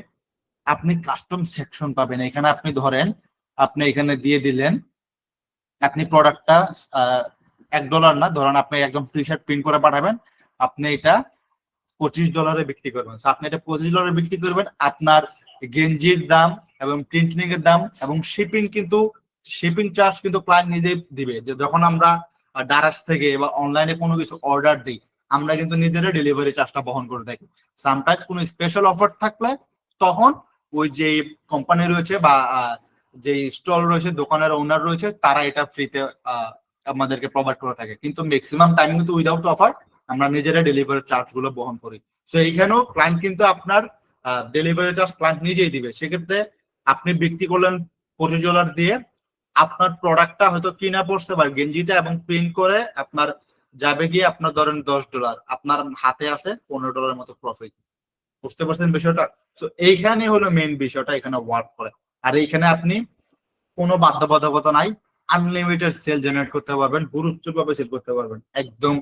আপনি কাস্টম সেকশন পাবেন। এখানে আপনি ধরেন, আপনি এখানে দিয়ে দিলেন, আপনি প্রোডাক্টটা $1 না, ধরেন আপনি একদম টি শার্ট প্রিন্ট করে পাঠাবেন, আপনি এটা $25 বিক্রি করবেন। আপনি এটা $25 বিক্রি করবেন, আপনার গেঞ্জির দাম এবং প্রিন্টিং এর দাম এবং শিপিং, কিন্তু শিপিং চার্জ কিন্তু ক্লায়েন্ট নিজেই দিবে। যে যখন আমরা ডারাস থেকে বা অনলাইনে কোনো কিছু অর্ডার দিই, আমরা কিন্তু নিজেরা ডেলিভারি চার্জটা বহন করে থাকি। সামটাইমস কোনো স্পেশাল অফার থাকলে তখন ওই যে কোম্পানি রয়েছে বা যে স্টল রয়েছে, দোকানের ওনার রয়েছে, তারা এটা ফ্রিতে আমাদেরকে প্রোভাইড করে থাকে। কিন্তু ম্যাক্সিমাম টাইম কিন্তু উইদাউট অফার আমরা নিজেরা ডেলিভারি চার্জ গুলো বহন করি। তো এইখানেও ক্লায়েন্ট কিন্তু আপনার ডেলিভারি চার্জ ক্লায়েন্ট নিজেই দিবে। সেক্ষেত্রে আপনি বিক্রি করলেন $25 দিয়ে, আপনার প্রোডাক্টটা হয়তো কিনা পড়ছে বা গেঞ্জিটা এবং প্রিন্ট করে আপনার যাবে গিয়ে আপনার ধরেন $10, আপনার হাতে আছে $15 মতো প্রফিট। বুঝতে পারছেন বিষয়টা? তো এইখানে হলো মেইন বিষয়টা এখানে ওয়ার্ক করে। আর এইখানে আপনি কোনো বাধ্যবাধকতা নাই, আনলিমিটেড সেল জেনারেট করতে পারবেন, গুরুত্বভাবে সেল করতে পারবেন, একদম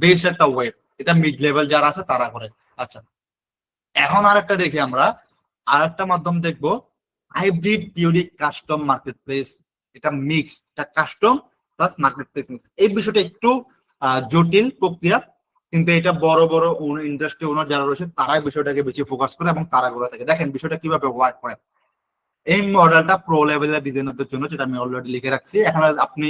বেশ একটা ওয়েব। এটা মিড লেভেল যারা আছে তারা করে। আচ্ছা এখন আরেকটা দেখি আমরা, আরেকটা মাধ্যম দেখবো, হাইব্রিড পিউরিক কাস্টম মার্কেট প্লেস। এটা মিক্স, এটা custom plus market place mix. এই বিষয়টা একটু জটিল প্রক্রিয়া, কিন্তু এটা বড় বড় ইন্ডাস্ট্রি ওনার যারা রয়েছে তারাই বিষয়টাকে বেশি ফোকাস করে এবং তারা করে থাকে। দেখেন বিষয়টা কিভাবে ওয়ার্ক করে। এই মডেলটা প্রো লেভেলের ডিজাইনারদের জন্য, যেটা আমি অলরেডি লিখে রাখছি। এখানে আপনি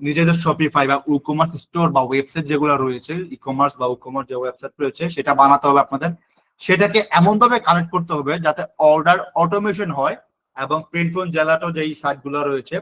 নিজেদের শপিফাই বা ই কমার্স স্টোর বা ওয়েবসাইট যেগুলো রয়েছে, ই কমার্স বা ই কমার্স যে ওয়েবসাইট রয়েছে, সেটা বানাতে হবে আপনাদের। সেটাকে এমন ভাবে কানেক্ট করতে হবে যাতে অর্ডার অটোমেশন হয় এবং প্রিন্ট ফোন জেলাটো যেই সাইট গুলো রয়েছে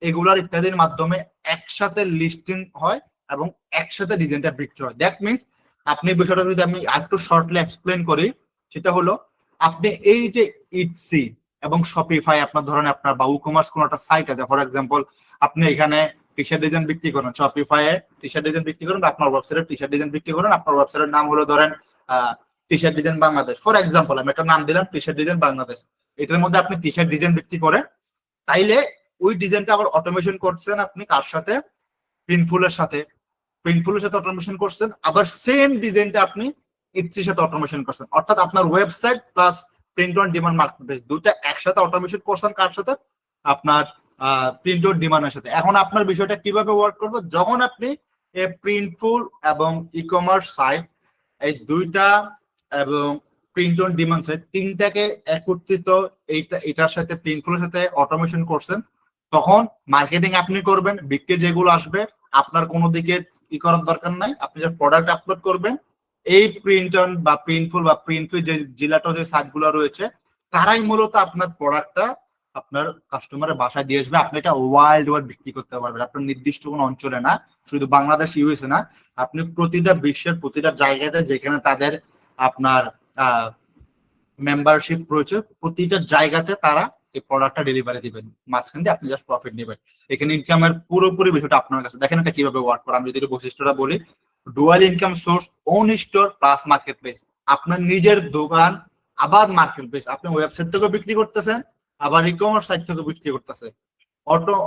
এগুলার ইত্যাদির মাধ্যমে একসাথে লিস্টিং হয় এবং একসাথে ডিজাইনটা বিক্রি হয়। দ্যাট মিনস আপনি বিষয়টা যদি আমি একটু শর্টলি এক্সপ্লেন করি, সেটা হলো আপনি এই যে ইটসি এবং শপিফাই, আপনার ধরেন আপনার বা ই কমার্স কোনো একটা সাইট আছে, ফর এক্সাম্পল আপনি এখানে টি শার্ট ডিজাইন বিক্রি করেন, শপিফাই টি শার্ট ডিজাইন বিক্রি করেন, আপনার ওয়েবসাইটে টি শার্ট ডিজাইন বিক্রি করেন, আপনার ওয়েবসাইটের নাম হলো ধরেন টি shirt design Bangladesh, for example আমি একটা নাম দিলাম টি শার্ট ডিজাইন বাংলাদেশ। এটার মধ্যে আপনি টি শার্ট ডিজাইন বিক্রি করেন, তাইলে ওই ডিজাইনটা আবার অটোমেশন করছেন আপনি কার সাথে, প্রিন্টফুলের সাথে। প্রিন্টফুলের সাথে অটোমেশন করছেন, আবার সেম ডিজাইনটা আপনি ইটসির সাথে অটোমেশন করছেন। অর্থাৎ আপনার website plus print on demand marketplace দুটো একসাথে অটোমেশন করছেন কার সাথে, আপনার প্রিন্ট অন ডিমান্ডের সাথে। এখন আপনার বিষয়টা কিভাবে ওয়ার্ক করবে, যখন আপনি প্রিন্টফুল এবং ই কমার্স সাইট এই দুইটা এবং প্রিন্ট অন ডিমান্ড সাইট তিনটাকে একত্রিত এটার সাথে প্রিন্টফুলের সাথে অটোমেশন করছেন, তখন মার্কেটিং আপনি করবেন, বিক্রি যেগুলো আসবে আপনার কোনো দিকে ই করার দরকার নাই। আপনি যে প্রোডাক্ট আপলোড করবেন, এই প্রিন্ট অন বা প্রিন্টফুল বা প্রিন্টফুল যে জিলাটো যে সাইট গুলো রয়েছে, তারাই মূলত আপনার প্রোডাক্টটা আপনার কাস্টমারের বাসায় দিয়ে আসবে। আপনি এটা ওয়ার্ল্ড ওয়াইড বিক্রি করতে পারবেন, আপনার নির্দিষ্ট কোনো অঞ্চলে না, শুধু বাংলাদেশ ইউএসএ না, আপনি প্রতিটা বিশ্বের প্রতিটা জায়গাতে যেখানে তাদের আপনার মেম্বারশিপ রয়েছে প্রতিটা জায়গাতে তারা এই প্রোডাক্টটা ডেলিভারি দিবেন, মাঝখান দিয়ে আপনি জাস্ট প্রফিট নেবেন। এখানে ইনকামের পুরোপুরি বিষয়টা আপনার কাছে। দেখেন এটা কিভাবে ওয়ার্ক করে। আমি যদি একটু বৈশিষ্ট্যটা বলি, dual income source, own store plus marketplace. আপনার নিজের দোকান আবার মার্কেট প্লেস, আপনি ওয়েবসাইট থেকেও বিক্রি করতেছেন আবার ই কমার্স সাইট থেকেও বিক্রি করতেছেন।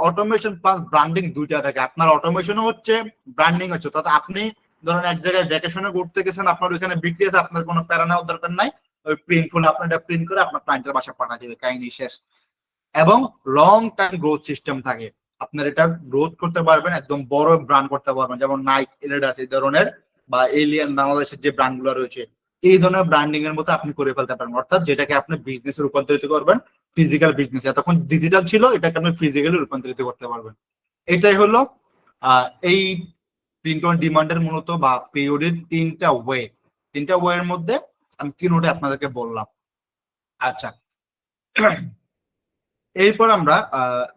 অটোমেশন প্লাস ব্র্যান্ডিং দুইটা থাকে। আপনার অটোমেশনও হচ্ছে, ব্র্যান্ডিং হচ্ছে। তাতে আপনি ধরেন এক জায়গায় ভ্যাকেশনে ঘুরতে গেছেন, আপনার ওইখানে বিক্রি আছে, আপনার কোনো প্যারা নেওয়ার দরকার নাই, ওই প্রিন্টফুল আপনার এটা প্রিন্ট করে আপনার ক্লায়েন্টের বাসায় পাঠিয়ে দিবে, কাহিনী শেষ। এবং লং টাইম গ্রোথ সিস্টেম থাকে, আপনার এটা গ্রোথ করতে পারবেন, একদম বড় ব্র্যান্ড করতে পারবেন, যেমন নাইক, এডিডাস এই ধরনের, বা এলিয়ান বাংলাদেশের যে ব্র্যান্ড গুলো রয়েছে, এই ধরনের ব্র্যান্ডিং এর মতো আপনি করে ফেলতে পারেন। অর্থাৎ যেটাকে আপনি বিজনেসে রূপান্তরিত করবেন, ফিজিক্যাল বিজনেস, এতক্ষণ ডিজিটাল ছিল, এটাকে আপনি ফিজিক্যালি রূপান্তরিত করতে পারবেন। এটাই হলো এই প্রিন্ট অন ডিমান্ডের মূলত বা পিরিয়ডের তিনটা ওয়ের মধ্যে আমি তিনটা আপনাদেরকে বললাম। আচ্ছা, এরপর আমরা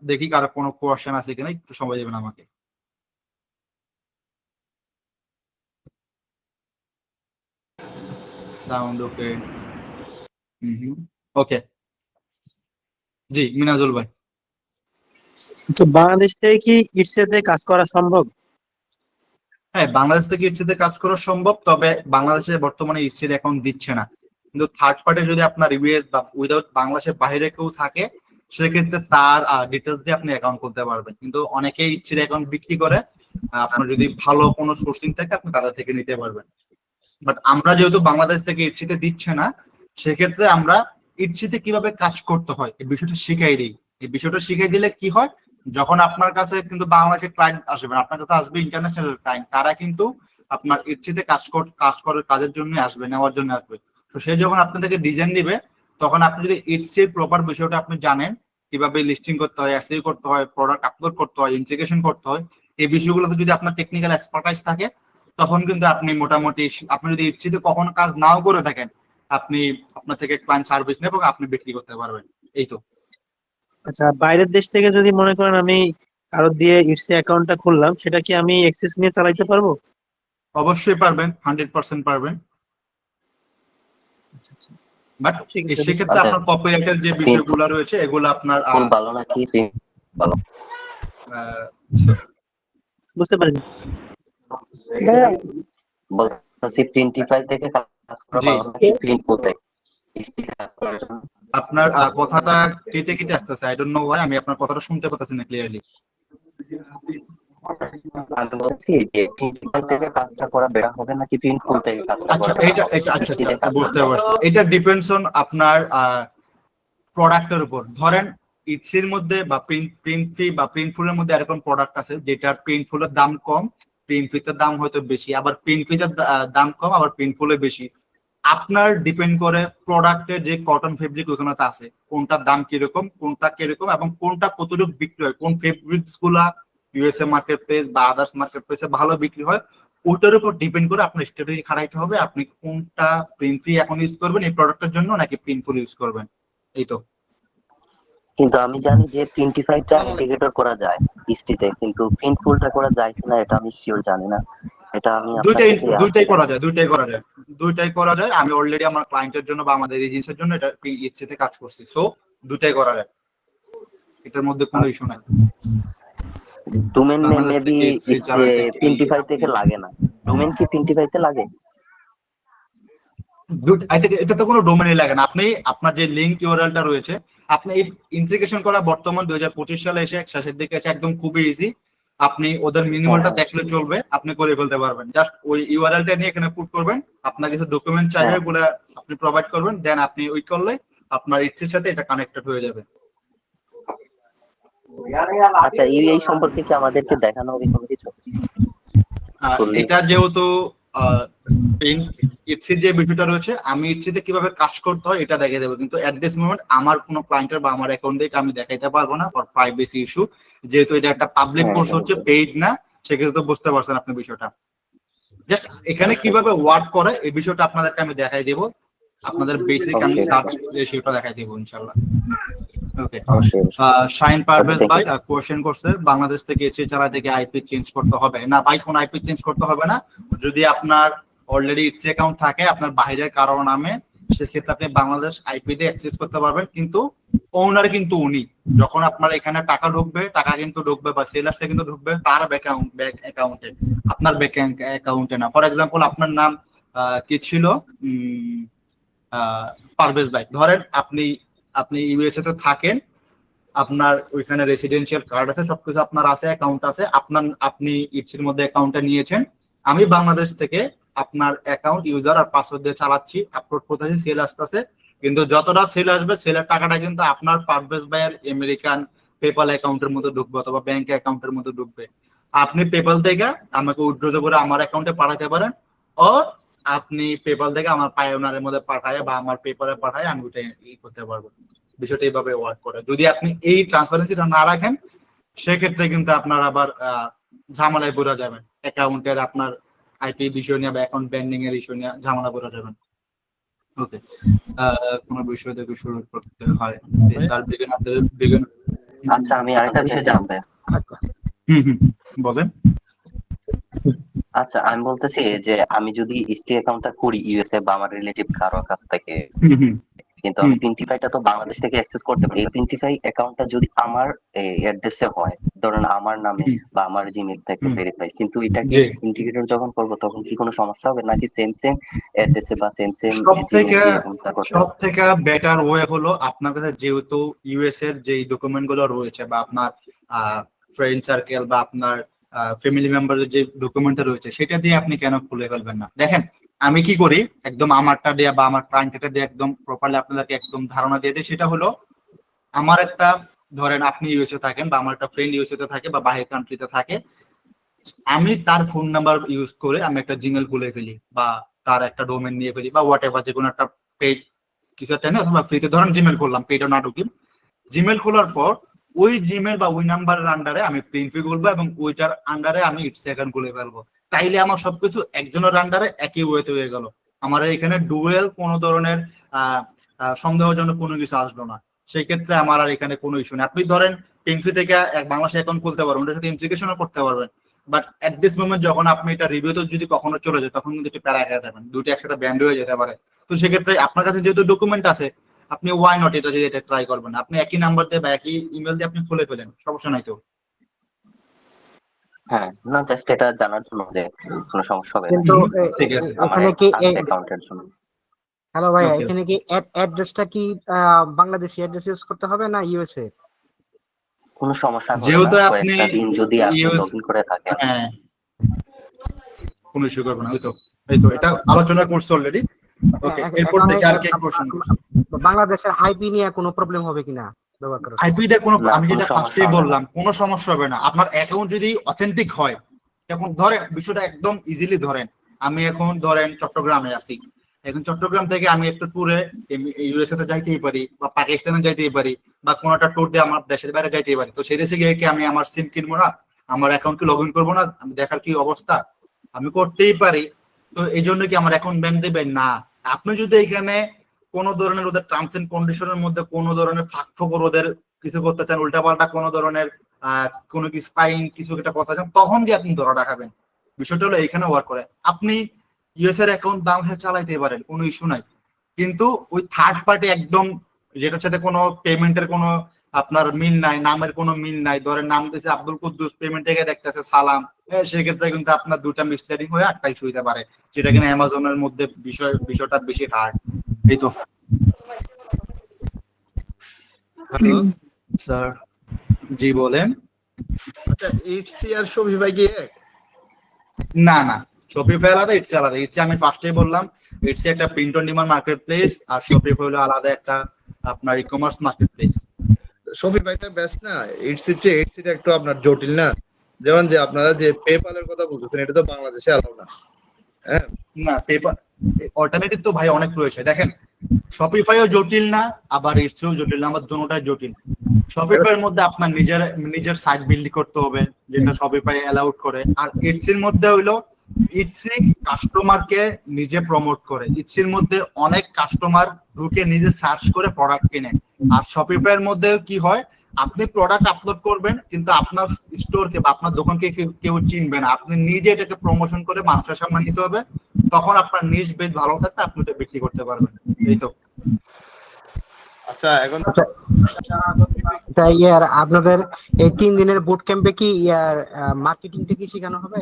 দেখি কারো কোনো কোয়েশ্চেন আছে কিনা, একটু সময় দেবেন আমাকে। সাউন্ড ওকে? ওকে, জি মিনাজুল ভাই। আচ্ছা, বাংলাদেশ থেকে কি ইটসেতে কাজ করা সম্ভব? হ্যাঁ, বাংলাদেশ থেকে ইটসিতে কাজ করা সম্ভব, তবে বাংলাদেশে বর্তমানে ইটসির এখন দিচ্ছে না। কিন্তু থার্ড পার্টি যদি আপনার ইউএস বা উইদাউট বাংলাদেশের বাইরে কেউ থাকে, সেক্ষেত্রে তার ডিটেলস দিয়ে আপনি অ্যাকাউন্ট খুলতে পারবেন। কিন্তু অনেকেই ইটসির অ্যাকাউন্ট বিক্রি করে, আপনার যদি ভালো কোনো সোর্সিং থাকে আপনি তাদের থেকে নিতে পারবেন। বাট আমরা যেহেতু বাংলাদেশ থেকে ইটসিতে দিচ্ছে না, সেক্ষেত্রে আমরা ইটসিতে কিভাবে কাজ করতে হয় এই বিষয়টা শিখাই দিই। এই বিষয়টা শিখাই দিলে কি হয়, যখন আপনার কাছে কিন্তু বাংলাদেশের ক্লায়েন্ট আসবে, আপনার কাছে আসবে ইন্টারন্যাশনাল ক্লায়েন্ট, তারা কিন্তু আপনার ইটসিতে কাজ করার কাজের জন্য আসবে, নেওয়ার জন্য আসবে। তো সে যখন আপনাদেরকে ডিজাইন দিবে, তখন আপনি যদি ইটসির প্রপার বিষয়টা আপনি জানেন, কিভাবে লিস্টিং করতে হয়, এসইও করতে হয়, প্রোডাক্ট আপলোড করতে হয়, ইন্টিগ্রেশন করতে হয়, এই বিষয়গুলোতে যদি আপনার টেকনিক্যাল এক্সপার্টাইজ থাকে, তখন কিন্তু আপনি মোটামুটি, আপনি যদি ইটসিতে কখনো কাজ নাও করে থাকেন, আপনি আপনার থেকে ক্লায়েন্ট সার্ভিস নেবেন এবং আপনি বিক্রি করতে পারবেন। এই তো। আচ্ছা, বাইরের দেশ থেকে যদি মনে করেন আমি কারো দিয়ে ইটসে অ্যাকাউন্টটা খুললাম, সেটা কি আমি অ্যাক্সেস নিয়ে চালাইতে পারবো? অবশ্যই পারবেন, 100% পারবেন। বাট ঠিক আছে। সেক্ষেত্রে আপনার কপিরাইটের যে বিষয়গুলো রয়েছে, এগুলো আপনার ভালো নাকি ভালো বুঝতে পারিনি। বলছি প্রিন্টিফাই থেকে কাজ করা জি। ভালো নাকি প্রিন্ট করতে কাজ করার জন্য? আপনার কথাটা কেটে কেটে আসতেছে, আই ডোন্ট নো ওয়াই, আমি আপনার কথাটা শুনতে পাচ্ছি না ক্লিয়ারলি। আমি বলছি যে প্রিন্টিফাই থেকে কাজটা করা বেটার হবে নাকি প্রিন্টফুল থেকে কাজটা আচ্ছা, করা? আচ্ছা বুঝতে পারছি। এটা ডিপেন্ডস অন আপনার প্রোডাক্টের উপর। ধরেন ইটসির মধ্যে বা প্রিন্টফ্রি বা প্রিন্টফুলের মধ্যে এরকম প্রোডাক্ট আছে যেটার প্রিন্টফুলের দাম কম, প্রিন্টফ্রিতে দাম হয়তো বেশি, আবার প্রিন্টফ্রিতে দাম কম, আবার প্রিন্টফুলে বেশি। আপনার ডিপেন্ড করে প্রোডাক্টের যে কটন ফেব্রিক ওখানে আছে, কোনটার দাম কিরকম, কোনটা কিরকম, এবং কোনটা কতটুকু বিক্রি হয়, কোন ফেব্রিক্স গুলা ইউএসএ মার্কেট প্লেস বা আদার্স মার্কেট প্লেসে ভালো বিক্রি হয়, ওটার উপর ডিপেন্ড করে আপনার স্ট্র্যাটেজি খাটাইতে হবে, আপনি কোনটা প্রিন্টফ্রি এখন ইউজ করবেন এই প্রোডাক্টের জন্য নাকি প্রিন্টফুল ইউজ করবেন। এই তো। কিন্তু আমি জানি যে প্রিন্টিফাইটা ইন্টিগ্রেটর করা যায় ইস্টিতে, কিন্তু প্রিন্টফুলটা করা যায় কিনা এটা আমি শিওর জানি না। এটা আমি দুইটাই করা যায়। আমি অলরেডি আমার ক্লায়েন্টের জন্য বা আমাদের এজেন্সির জন্য এটা ইচ্ছেতে কাজ করছি, সো দুইটাই করা যায়, এটার মধ্যে কোনো ইস্যু নাই। ডোমেন নেম মেবি প্রিন্টিফাই থেকে লাগে না, ডোমেন কি প্রিন্টিফাইতে লাগে? এটা তো কোনো ডোমেনই লাগে না। আপনি আপনার যে লিঙ্ক ইউআরএলটা রয়েছে, আপনি এই ইন্টিগ্রেশন করা বর্তমান 2025 সালে এসে শেষের দিকে এসে একদম খুবই ইজি। আপনি ওদের মিনিমালটা দেখলে চলবে, আপনি করে ফেলতে পারবেন। জাস্ট ওই ইউআরএলটা নিয়ে এখানে পুট করবেন, আপনার কিছু ডকুমেন্ট চাইবে, ওগুলো আপনি প্রোভাইড করবেন, দেন আপনি ওই করলে আপনার ইটসের সাথে এটা কানেক্টেড হয়ে যাবে। আচ্ছা, এই সম্পর্কে কি আমাদেরকে দেখানো হবে কোনো কিছু? এটা যেহেতু ইটসির যে বিষয়টা রয়েছে, আমি ইটসিতে কিভাবে কাজ করতে হয় এটা দেখিয়ে দেবো, কিন্তু এট দিস মোমেন্ট আমার কোনো ক্লায়েন্টের বা আমার অ্যাকাউন্ট দিয়ে আমি দেখাইতে পারবো না, ফর প্রাইভেসি ইস্যু। যেহেতু এটা একটা পাবলিক কোর্স হচ্ছে, পেইড না, সেক্ষেত্রে তো বুঝতে পারছেন আপনি বিষয়টা। জাস্ট এখানে কিভাবে ওয়ার্ক করে এই বিষয়টা আপনাদেরকে আমি দেখাই দেবো, আপনাদের বেসিক আমি সার্চ সেটা দেখাই দেবো ইনশাল্লাহ। ওকে, অবশ্যই শাইন পারভেজ thank you. ভাই কোশ্চেন করছে বাংলাদেশ থেকে এসে চালাতে থেকে আইপি চেঞ্জ করতে হবে না? ভাই কোনো আইপি চেঞ্জ করতে হবে না। যদি আপনার অলরেডি ইটসি অ্যাকাউন্ট থাকে আপনার বাইরের কারো নামে, সেক্ষেত্রে আপনি বাংলাদেশ আইপি দিয়ে অ্যাক্সেস করতে পারবেন, কিন্তু ওনার কিন্তু উনি যখন আপনার এখানে টাকা ঢুকবে, টাকা কিন্তু ঢুকবে বা সেলার্সে কিন্তু ঢুকবে তার ব্যাংক অ্যাকাউন্টে, আপনার ব্যাংক অ্যাকাউন্টে না। ফর এক্সাম্পল আপনার নাম কি ছিল, পারভেজ ভাই, ধরেন আপনি আপনি ইউএসএ তে থাকেন, আপনার ওইখানে রেসিডেন্সিয়াল কার্ড আছে, সবকিছু আপনার আছে, অ্যাকাউন্ট আছে, আপনি ইটসির মধ্যে অ্যাকাউন্টটা নিয়েছেন। আমি বাংলাদেশ থেকে আপনার অ্যাকাউন্ট ইউজার আর পাসওয়ার্ড দিয়ে চালাচ্ছি, আপলোড করতেছি, সেল আসতেছে, কিন্তু যতটা সেল আসবে সেলের টাকাটা কিন্তু আপনার পারভেজ ভাইয়ের আমেরিকান পেপাল অ্যাকাউন্টের মধ্যে ঢুকবে অথবা ব্যাংক অ্যাকাউন্টের মধ্যে ঢুকবে। আপনি পেপাল থেকে আমাকে উইথড্র করে আমার অ্যাকাউন্টে পাঠাতে পারেন, ও আপনি পেপাল থেকে আমার পায়োনারের মধ্যে পাঠায় বা আমার পেপারে পাঠায় আমি ওটা করতে পারবো। বিষয়টা এইভাবে ওয়ার্ক করে। যদি আপনি এই ট্রান্সপারেন্সিটা না রাখেন সেক্ষেত্রে কিন্তু আপনার আবার ঝামেলায় পড়ে যাবেন, অ্যাকাউন্টের আপনার আইপি বিষয় নিয়ে বা অ্যাকাউন্ট ব্যান্ডিং এর ইস্যু নিয়ে ঝামেলা পড়ে যাবেন। ওকে, কোন বিষয় থেকে শুরু করতে হয় স্যার? বিগিন। আচ্ছা, আমি আরেকটা বিষয় জানতে। বলেন। আচ্ছা, আমি বলতেছি যে আমি যদি ইস্টি অ্যাকাউন্টটা করি ইউএসএ বা আমার রিলেটিভ কারো কাছ থেকে, কিন্তু আমি পিন্টিফাইটা তো বাংলাদেশ থেকে অ্যাক্সেস করতে পারি। এই পিন্টিফাই অ্যাকাউন্টটা যদি আমার অ্যাড্রেসে হয়, ধরুন আমার নামে বা আমার জিমেইল থেকে ভেরিফাই, কিন্তু এটাকে ইন্টিগ্রেটর যখন করব তখন কি কোনো সমস্যা হবে নাকি সেম অ্যাড্রেসে বা সেম সব থেকে বেটার ওয়ে হলো আপনার কাছে যেহেতু ইউএস এর যে ডকুমেন্ট গুলো রয়েছে বা আপনার ফ্রেন্ড সার্কেল বা আপনার ফ্যামিলি মেম্বারের যে ডকুমেন্টটা রয়েছে সেটা দিয়ে আপনি কেন খুলে ফেলবেন না? দেখেন আমি কি করি, একদম আমারটা দিয়ে বা আমার ক্লায়েন্টটা দিয়ে একদম প্রপারলি আপনাদেরকে একদম ধারণা দিয়ে দিই। সেটা হলো, আমার একটা, ধরেন আপনি ইউএসএ থাকেন বা আমার একটা ফ্রেন্ড ইউএসএ তে থাকে বা বাইরের কান্ট্রিতে থাকে, আমি তার ফোন নাম্বার ইউজ করে আমি একটা জিমেল খুলে ফেলি বা তার একটা ডোমেন নিয়ে ফেলি বা হোয়াট এভার, যে কোনো একটা পেড কিছু একটা নেই অথবা ফ্রিতে ধরেন জিমেল করলাম, পেডও না ঢুকি। জিমেল খোলার পর ওই জিমেল বা ওই নাম্বারের আন্ডারে আমি প্রিন্ট খুলবো এবং ওইটার আন্ডারে আমি ইটস অ্যাকাউন্ট খুলে ফেলবো। তাইলে আমার সবকিছু একজনের আন্ডারে একই ওয়েতে হয়ে গেল। আমার এখানে ডুয়েল কোনো ধরনের সন্দেহজনক কোনো কিছু আসলো না। সেই ক্ষেত্রে আমার আর এখানে কোনো ইস্যু নেই। আপনি ধরেন পেনফি থেকে এক বাংলাদেশ অ্যাকাউন্ট খুলতে পারবেন, ওটার সাথে ইন্টিগ্রেশনও করতে পারবেন, বাট এট দিস মোমেন্ট যখন আপনি এটা রিভিউতে যদি কখনো চলে যায় তখন কিন্তু একটু প্যারা খেয়ে যাবেন, দুটো একসাথে ব্যান্ড হয়ে যেতে পারে। তো সেক্ষেত্রে আপনার কাছে যেহেতু ডকুমেন্ট আছে, আপনি ওয়াই নট এটা যদি এটা ট্রাই করবেন, আপনি একই নাম্বার দিয়ে বা একই ইমেল দিয়ে আপনি খুলে ফেলেন, সমস্যা নাই তো। হ্যাঁ, না জাস্ট এটা জানার জন্য যে কোনো সমস্যা হবে না। কিন্তু ঠিক আছে, এখানে কি অ্যাকাউন্টের জন্য। হ্যালো ভাই, Okay. এখানে কি অ্যাড্রেসটা কি বাংলাদেশি অ্যাড্রেস ইউজ করতে হবে না ইউএসএ? কোনো সমস্যা হবে যেহেতু না, আপনি কয়েকটা দিন যদি আপনি ইউএস লগইন করে থাকেন। হ্যাঁ, কোনো ইস্যু করবে না। এই তো এটা আলোচনা করছে অলরেডি। ওকে, এরপর থেকে আর কি কোশ্চেন? বাংলাদেশের আইপি নিয়ে কোনো প্রবলেম হবে কিনা ব্যবহার করার? আইপি দিয়ে কোনো, না, আমি কোনো যেটা সমস্যা ফার্স্টেই হবে না। বললাম, কোনো সমস্যা হবে না। আপনার অ্যাকাউন্ট যদি অথেন্টিক হয়, এখন ধরেন বিষয়টা একদম ইজিলি ধরেন, আমি এখন ধরেন চট্টগ্রামে আছি, এখন চট্টগ্রাম থেকে আমি একটু ট্যুরে ইউএসএ তে যাইতেই পারি বা পাকিস্তানে যাইতেই পারি বা কোনো একটা ট্যুর দিয়ে আমার দেশের বাইরে যাইতেই পারি। তো সেই দেশে গিয়ে কি আমি আমার সিম কিনবো না, আমার অ্যাকাউন্টকে লগ ইন করবো না, আমি দেখার কি অবস্থা? আমি করতেই পারি। তো এই জন্য কি আমার অ্যাকাউন্ট ব্যান দেবেন না? আপনি যদি এখানে কোন ধরনের ওদের টার্মস এন্ড কন্ডিশনের মধ্যে কোন ধরনের ফাঁকফোকর ওদের কিছু করতে চান, উল্টাপাল্টা কোন ধরনের কোনো কি স্পাইং কিছু একটা কথা চান, তখন কি আপনি ধরা রাখাবেন? বিষয়টা হলো এখানে ওয়ার্ক করে। আপনি ইউএস এর অ্যাকাউন্ট বাংলাদেশে চালাইতে পারেন, কোনো ইস্যু নাই, কিন্তু ওই থার্ড পার্টি একদম যেটার সাথে কোনো পেমেন্টের কোনো আপনার মিল নাই, নামের কোনো মিল নাই, ধরেন নাম দিয়েছে আব্দুল কুদ্দুস, পেমেন্ট থেকে দেখতেছে সালাম, সেক্ষেত্রে কিন্তু আপনার দুটা মিসসেটিং হয়ে একটা ইস্যু হইতে পারে, যেটা কিনা অ্যামাজনের মধ্যে বিষয়টা বেশি হার্ড। এই তো হ্যালো স্যার। জি বলেন। আচ্ছা, ইটসি আর শপিফাই কি এক? না না, শপিফাই আলাদা, ইটসি আলাদা। ইটসি আমি ফার্স্টেই বললাম, ইটসি একটা print on demand market place, আর শপিফাই হলো আলাদা একটা আপনার ই কমার্স মার্কেট প্লেস। শপিফাইটা বেস্ট না? ইটসির চেয়ে ইটসিটা একটু আপনার জটিল না? যেমন যে আপনারা যে পেপালের কথা বলতেছেন, এটা তো বাংলাদেশে অ্যালাউ না। হ্যাঁ, না, পেপার অল্টারনেটিভ তো ভাই অনেক রয়েছে। দেখেন শপিফাইও জটিল না, আবার ইটসিও জটিল না, আমার দুটোটাই জটিল। শপিফাই এর মধ্যে আপনার নিজের সাইট বিল্ড করতে হবে, যেটা শপিফাই অ্যালাউড করে, আর ইটসির মধ্যে হইলো ইটসি কাস্টমারকে নিজে প্রমোট করে, ইটসির মধ্যে অনেক কাস্টমার ঢুকে নিজে সার্চ করে প্রোডাক্ট কিনে। আর শপিফাইয়ের মধ্যে কি হয়, আপনি প্রোডাক্ট আপলোড করবেন কিন্তু আপনার স্টোরকে বা আপনার দোকানকে কেউ চিনবে না, আপনি নিজে এটাকে প্রমোশন করে মানুষের সামনে নিতে হবে, তখন আপনার নিশ বেশ ভালো থাকতে আপনি এটা বিক্রি করতে পারবেন। এই তো। আচ্ছা এখন তাই ইয়ার আপনাদের এই 3 দিনের বুট ক্যাম্পে কি ইয়ার মার্কেটিংটা কি শেখানো হবে?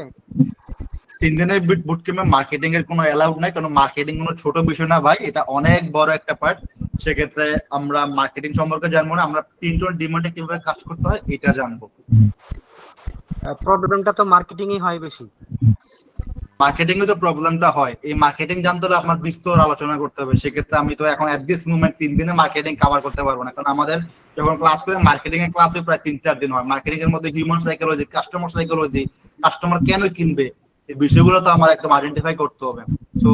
3 দিনের বুট ক্যাম্পে মার্কেটিং এর কোনো অ্যালাউড নাই, কারণ মার্কেটিং কোনো ছোট বিষয় না ভাই, এটা অনেক বড় একটা পার্ট। সেক্ষেত্রে আমরা মার্কেটিং সম্পর্কে জানবো না, আমরা প্রিন্ট অন ডিমান্ডে কিভাবে কাজ করতে হয় এটা জানবো। প্রবলেমটা তো মার্কেটিং এ হয় বেশি। মার্কেটিং এ তো প্রবলেমটা হয়, এই মার্কেটিং জানতে হলে আপনার বিস্তর আলোচনা করতে হবে। সেক্ষেত্রে আমি তো এখন এট দিস মুভমেন্ট 3 দিনে মার্কেটিং কভার করতে পারবো না, কারণ আমাদের যখন ক্লাস করে মার্কেটিং এর ক্লাস প্রায় 3-4 দিন হয়। মার্কেটিং এর মধ্যে human psychology, customer psychology, customer কেন কিনবে, এই বিষয়গুলো তো আমার একদম আইডেন্টিফাই করতে হবে। সো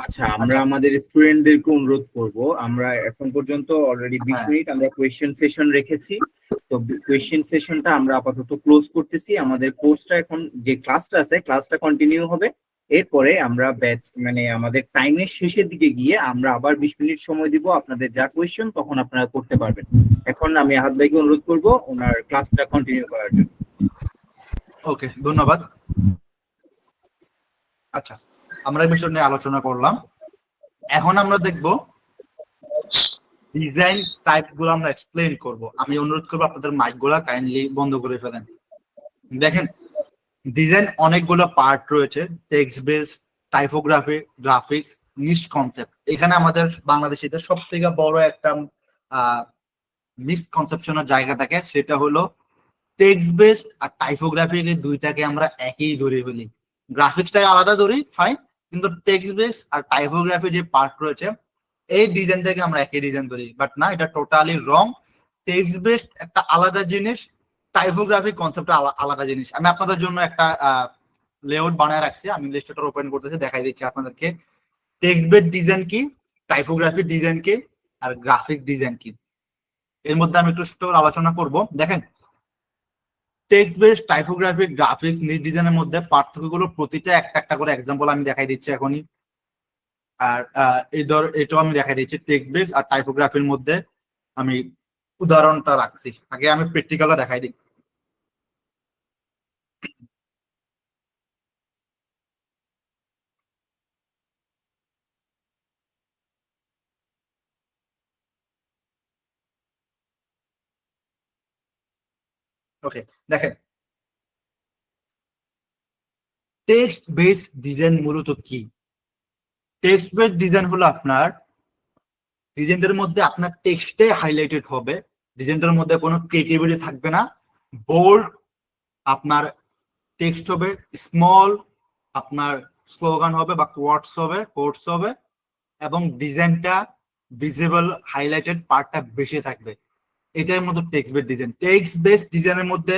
আচ্ছা, আমরা আমাদের স্টুডেন্টদেরকে অনুরোধ করব, আমরা এখন পর্যন্ত অলরেডি 20 হ্যাঁ। মিনিট আমরা কোয়েশ্চেন সেশন রেখেছি, তো কোয়েশ্চেন সেশনটা আমরা আপাতত ক্লোজ করতেছি। আমাদের কোর্সটা এখন যে ক্লাসটা আছে ক্লাসটা কন্টিনিউ হবে, এরপরে আমরা ব্যাচ মানে আমাদের টাইমের শেষের দিকে গিয়ে আমরা আবার 20 মিনিট সময় দিব আপনাদের যা কোয়েশ্চেন তখন আপনারা করতে পারবেন। এখন আমি আহাদ ভাইকে অনুরোধ করব ওনার ক্লাসটা কন্টিনিউ করার জন্য। ওকে, ধন্যবাদ। আচ্ছা, আমরা এই বিষয় নিয়ে আলোচনা করলাম। এখন আমরা দেখব ডিজাইন টাইপ গুলো আমরা এক্সপ্লেইন করব। আমি অনুরোধ করবো আপনাদের মাইক গুলা কাইন্ডলি বন্ধ করে ফেলেন। দেখেন, ডিজাইন অনেকগুলো পার্ট রয়েছে, টেক্সট বেস, টাইপোগ্রাফি, গ্রাফিক্স, নিশ কনসেপ্ট। এখানে আমাদের বাংলাদেশিদের সব থেকে বড় একটা মিসকনসেপশনের জায়গা থাকে, সেটা হলো টেক্সট বেস আর টাইপোগ্রাফি দুইটাকে আমরা একই ধরে ফেলি। গ্রাফিক্সটাকে আলাদা ধরি ফাইন, কিন্তু টেক্সট বেস আর টাইপোগ্রাফি যে পার্ট রয়েছে এই ডিজাইনটাকে আমরা একই ডিজাইন ধরি, বাট না, এটা টোটালি রং। টেক্সট বেস একটা আলাদা জিনিস, টাইপোগ্রাফি কনসেপ্ট আলাদা জিনিস। আমি আপনাদের জন্য একটা লেআউট বানায় রাখছি, আমি লিস্টটা ওপেন করতেছি, দেখাই দিচ্ছি আপনাদেরকে টেক্সট বেস ডিজাইন কি, টাইপোগ্রাফি ডিজাইন কি, আর গ্রাফিক ডিজাইন কি। এর মধ্যে আমি একটু ছোট করে আলোচনা করব। দেখেন, টেক্সট বেস, টাইপোগ্রাফি, গ্রাফিক্স, নিশ ডিজাইনের মধ্যে পার্থক্যগুলো প্রতিটা একটা একটা করে এক্সাম্পল আমি দেখাই দিচ্ছি এখনই। আর এটাও আমি দেখাই দিচ্ছি টেক্সট বেস আর টাইপোগ্রাফির মধ্যে আমি উদাহরণটা রাখছি। আগে আমি প্র্যাকটিক্যালটা দেখাই দিই। ওকে, দেখেন, টেক্সট বেস ডিজাইন মূলত কি? টেক্সট বেস ডিজাইন হলো আপনার ডিজাইনটার মধ্যে আপনার টেক্সটে হাইলাইটেড হবে, ডিজাইনটার মধ্যে কোনো ক্রিয়েটিভিটি থাকবে না, বোল্ড আপনার টেক্সট হবে, স্মল আপনার স্লোগান হবে বা কোটস হবে, এবং ডিজাইনটা ভিজিবল হাইলাইটেড পার্টটা বেশি থাকবে। এটাই মতো text base design. Text base ডিজাইনের মধ্যে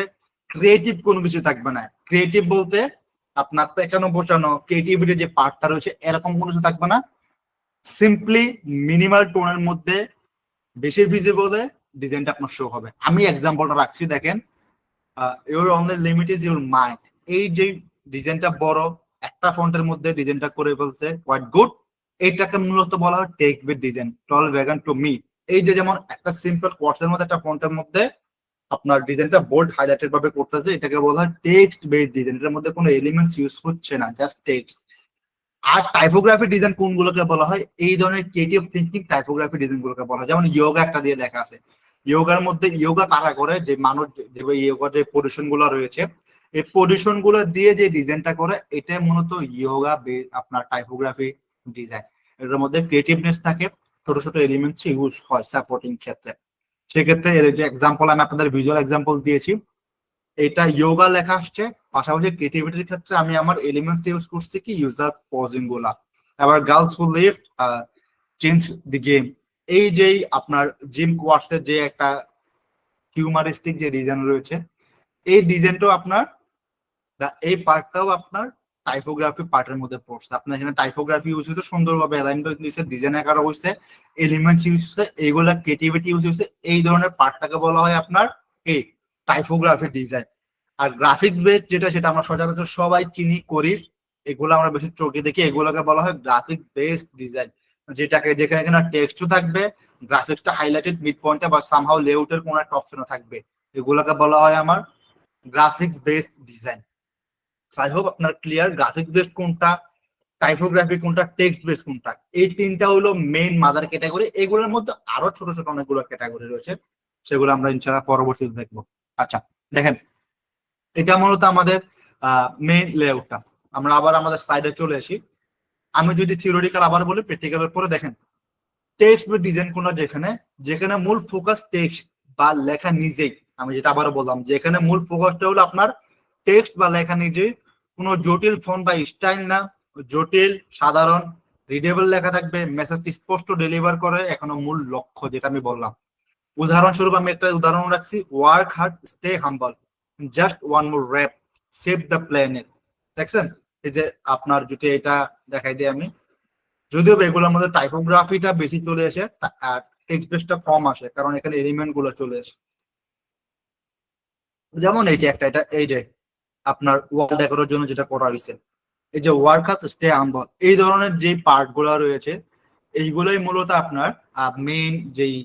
ক্রিয়েটিভ কোনো কিছু থাকবে না। ক্রিয়েটিভ বলতে আপনার পেছানো বোঝানো ক্রিয়েটিভিটি যে পার্টটা রয়েছে এরকম কোনো কিছু থাকবে না। সিম্পলি মিনিমাল টোনের মধ্যে বেশি ভিজিবলে ডিজাইনটা আপনার শো হবে। আমি এক্সাম্পলটা রাখছি, দেখেন, your only limit is your mind. এই যে ডিজাইনটা বড় একটা ফন্টের মধ্যে ডিজাইনটা করে ফেলছে, হোয়াট গুড, এইটাকে মূলত বলা হয় text base design. Tall vegan to me, এই যে যেমন একটা সিম্পল কোয়ার্টসের মধ্যে একটা ফন্টের মধ্যে আপনার ডিজাইনটা বোল্ড হাইলাইটেড ভাবে করতেছে, এটাকে বলা হয় টেক্সট বেস ডিজাইন। এটার মধ্যে কোনো এলিমেন্টস ইউজ হচ্ছে না, জাস্ট টেক্সট। আর টাইপোগ্রাফি ডিজাইন কোনগুলোকে বলা হয়? এই ধরনের ক্রিয়েটিভ থিঙ্কিং টাইপোগ্রাফি ডিজাইন গুলোকে বলা হয়। যেমন ইয়োগা একটা দিয়ে লেখা আছে, ইয়োগার মধ্যে ইয়োগা কারা করে, যে মানুষ যে ইয়োগার যে পজিশন গুলো রয়েছে এই পজিশন গুলো দিয়ে যে ডিজাইনটা করে, এটা মূলত ইয়োগা আপনার টাইপোগ্রাফি ডিজাইন। এটার মধ্যে ক্রিয়েটিভনেস থাকে, ছোট ছোট এলিমেন্টস ইউজ হয় সাপোর্টিং ক্ষেত্রে। সেক্ষেত্রে এর যে এক্সাম্পল আমি আপনাদের ভিজুয়াল এক্সাম্পল দিয়েছি, এটা ইয়োগা লেখা আসছে, পাশাপাশি ক্রিয়েটিভিটির ক্ষেত্রে আমি আমার এলিমেন্টস ইউজ করছি কি ইউজার পজিং গুলা। আবার girls who lift change the game, এই যে আপনার জিম কোয়ার্টসের যে একটা হিউমারিস্টিক যে ডিজাইন রয়েছে, এই ডিজাইনটাও আপনার এই পার্টটাও আপনার টাইপোগ্রাফি পার্টের মধ্যে পড়ছে। আপনার এখানে টাইপোগ্রাফি ইউজ হচ্ছে, সুন্দরভাবে অ্যালাইন করে দিয়েছে, ডিজাইন আকার হয়েছে, এলিমেন্টস ইউজ হচ্ছে, এইগুলা ক্রিয়েটিভিটি ইউজ হচ্ছে, এই ধরনের পার্টটাকে বলা হয় আপনার এই টাইপোগ্রাফি ডিজাইন। আর গ্রাফিক্স বেস যেটা, সেটা আমরা সচরাচর সবাই চিনি করি, এগুলো আমরা বেশি চোখে দেখি, এগুলোকে বলা হয় গ্রাফিক বেস ডিজাইন, যেটাকে যেখানে কিনা টেক্সটও থাকবে, গ্রাফিক্সটা হাইলাইটেড মিড পয়েন্টে বা সামহাউ লেআউটের কোনো একটা অপশনও থাকবে, এগুলোকে বলা হয় আমার graphics base design. I hope আপনার ক্লিয়ার গ্রাফিক্স বেস কোনটা, টাইপোগ্রাফি কোনটা, টেক্সট বেস কোনটা, এই তিনটা হলো মেইন মাদার ক্যাটাগরি। এগুলোর মধ্যে আরো ছোট ছোট অনেকগুলো ক্যাটাগরি রয়েছে, সেগুলো আমরা ইনশাআল্লাহ পরবর্তীতে দেখবো। আচ্ছা দেখেন, এটা মূলত আমাদের মেইন লেআউটটা। আমরা আবার আমাদের সাইডে চলে আসি। আমি যদি থিওরিটিক্যাল আবার বলি, প্র্যাকটিক্যালের পরে দেখেন টেক্সট বা ডিজাইন কোনটা, যেখানে যেখানে মূল ফোকাস টেক্সট বা লেখা নিজেই, আমি যেটা আবারও বললাম, যেখানে মূল ফোকাসটা হলো আপনার টেক্সট বা লেখা নিজেই, কোনো জটিল ফন্ট বা স্টাইল না, জটিল সাধারণ রিডেবল লেখা থাকবে, মেসেজটি স্পষ্ট ডেলিভার করে, এখনো মূল লক্ষ্য যেটা আমি বললাম। উদাহরণস্বরূপ আমি একটা উদাহরণ রাখছি, work hard stay humble, just one more rap, save the planet. দেখছেন, এই যে আপনার যদি এটা দেখাই দিই আমি, যদিও এগুলোর মধ্যে টাইপোগ্রাফিটা বেশি চলে আসে আর টেক্সট বেসটা কম আসে, কারণ এখানে এলিমেন্ট গুলো চলে আসে। যেমন এইটা একটা, এটা এই যে আপনার ওয়াল ডেকোরের জন্য যেটা করা হয়েছে, এই যে ওয়ার্ক হার্ড স্টে হাম্বল, এই ধরনের যে পার্ট গুলো রয়েছে, এইগুলোই মূলত আপনার মেইন যেই